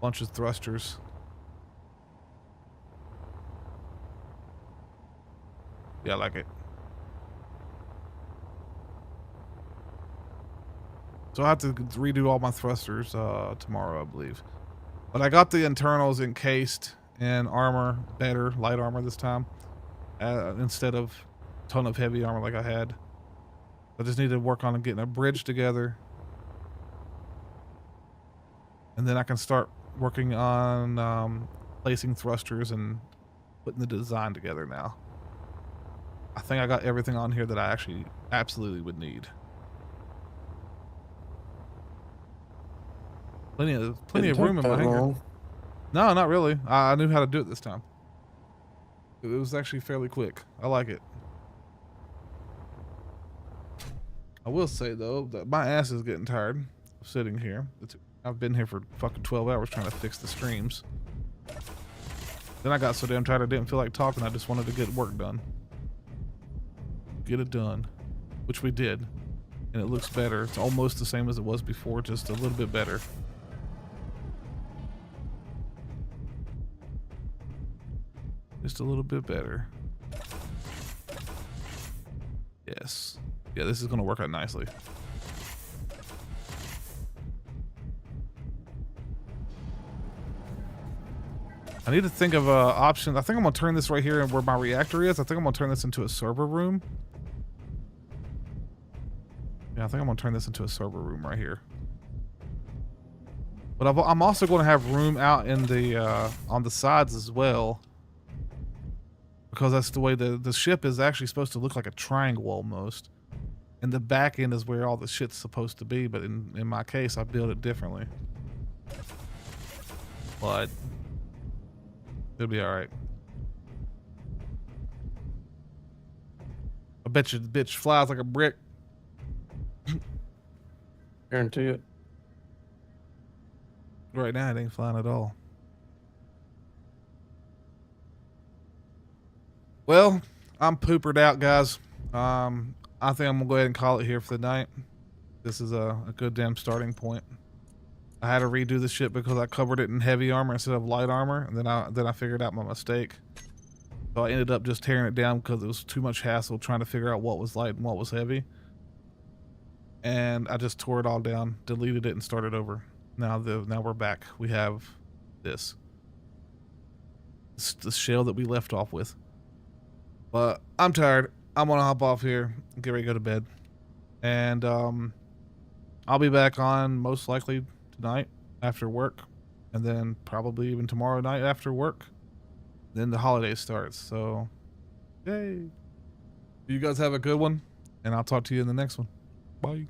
Bunch of thrusters. Yeah, I like it. So I have to redo all my thrusters tomorrow, I believe. But I got the internals encased in armor, better, light armor this time. Instead of a ton of heavy armor like I had. I just need to work on getting a bridge together. And then I can start working on placing thrusters and putting the design together now. I think I got everything on here that I actually absolutely would need. Plenty of room in my hangar. No, not really. I knew how to do it this time. It was actually fairly quick. I like it. I will say though that my ass is getting tired of sitting here. I've been here for fucking 12 hours trying to fix the streams. Then I got so damn tired I didn't feel like talking. I just wanted to get work done. Get it done, which we did, and it looks better. It's almost the same as it was before, just a little bit better. Just a little bit better. Yes. Yeah, this is going to work out nicely. I need to think of options. I think I'm going to turn this right here and where my reactor is. I think I'm going to turn this into a server room. Yeah, I think I'm going to turn this into a server room right here. But I'm also going to have room out in the on the sides as well. Because that's the way the ship is actually supposed to look like a triangle almost. And the back end is where all the shit's supposed to be, but in my case I built it differently. But it'll be alright. I bet you the bitch flies like a brick.
Guarantee it.
Right now it ain't flying at all. Well, I'm poopered out, guys. I think I'm gonna go ahead and call it here for the night. This is a good damn starting point. I had to redo the ship because I covered it in heavy armor instead of light armor, and then I figured out my mistake. So I ended up just tearing it down because it was too much hassle trying to figure out what was light and what was heavy. And I just tore it all down, deleted it, and started over. Now we're back. We have this. It's the shell that we left off with. But I'm tired. I'm gonna hop off here and get ready to go to bed. And I'll be back on most likely tonight after work, and then probably even tomorrow night after work. Then the holiday starts. So, yay! You guys have a good one, and I'll talk to you in the next one. Bye.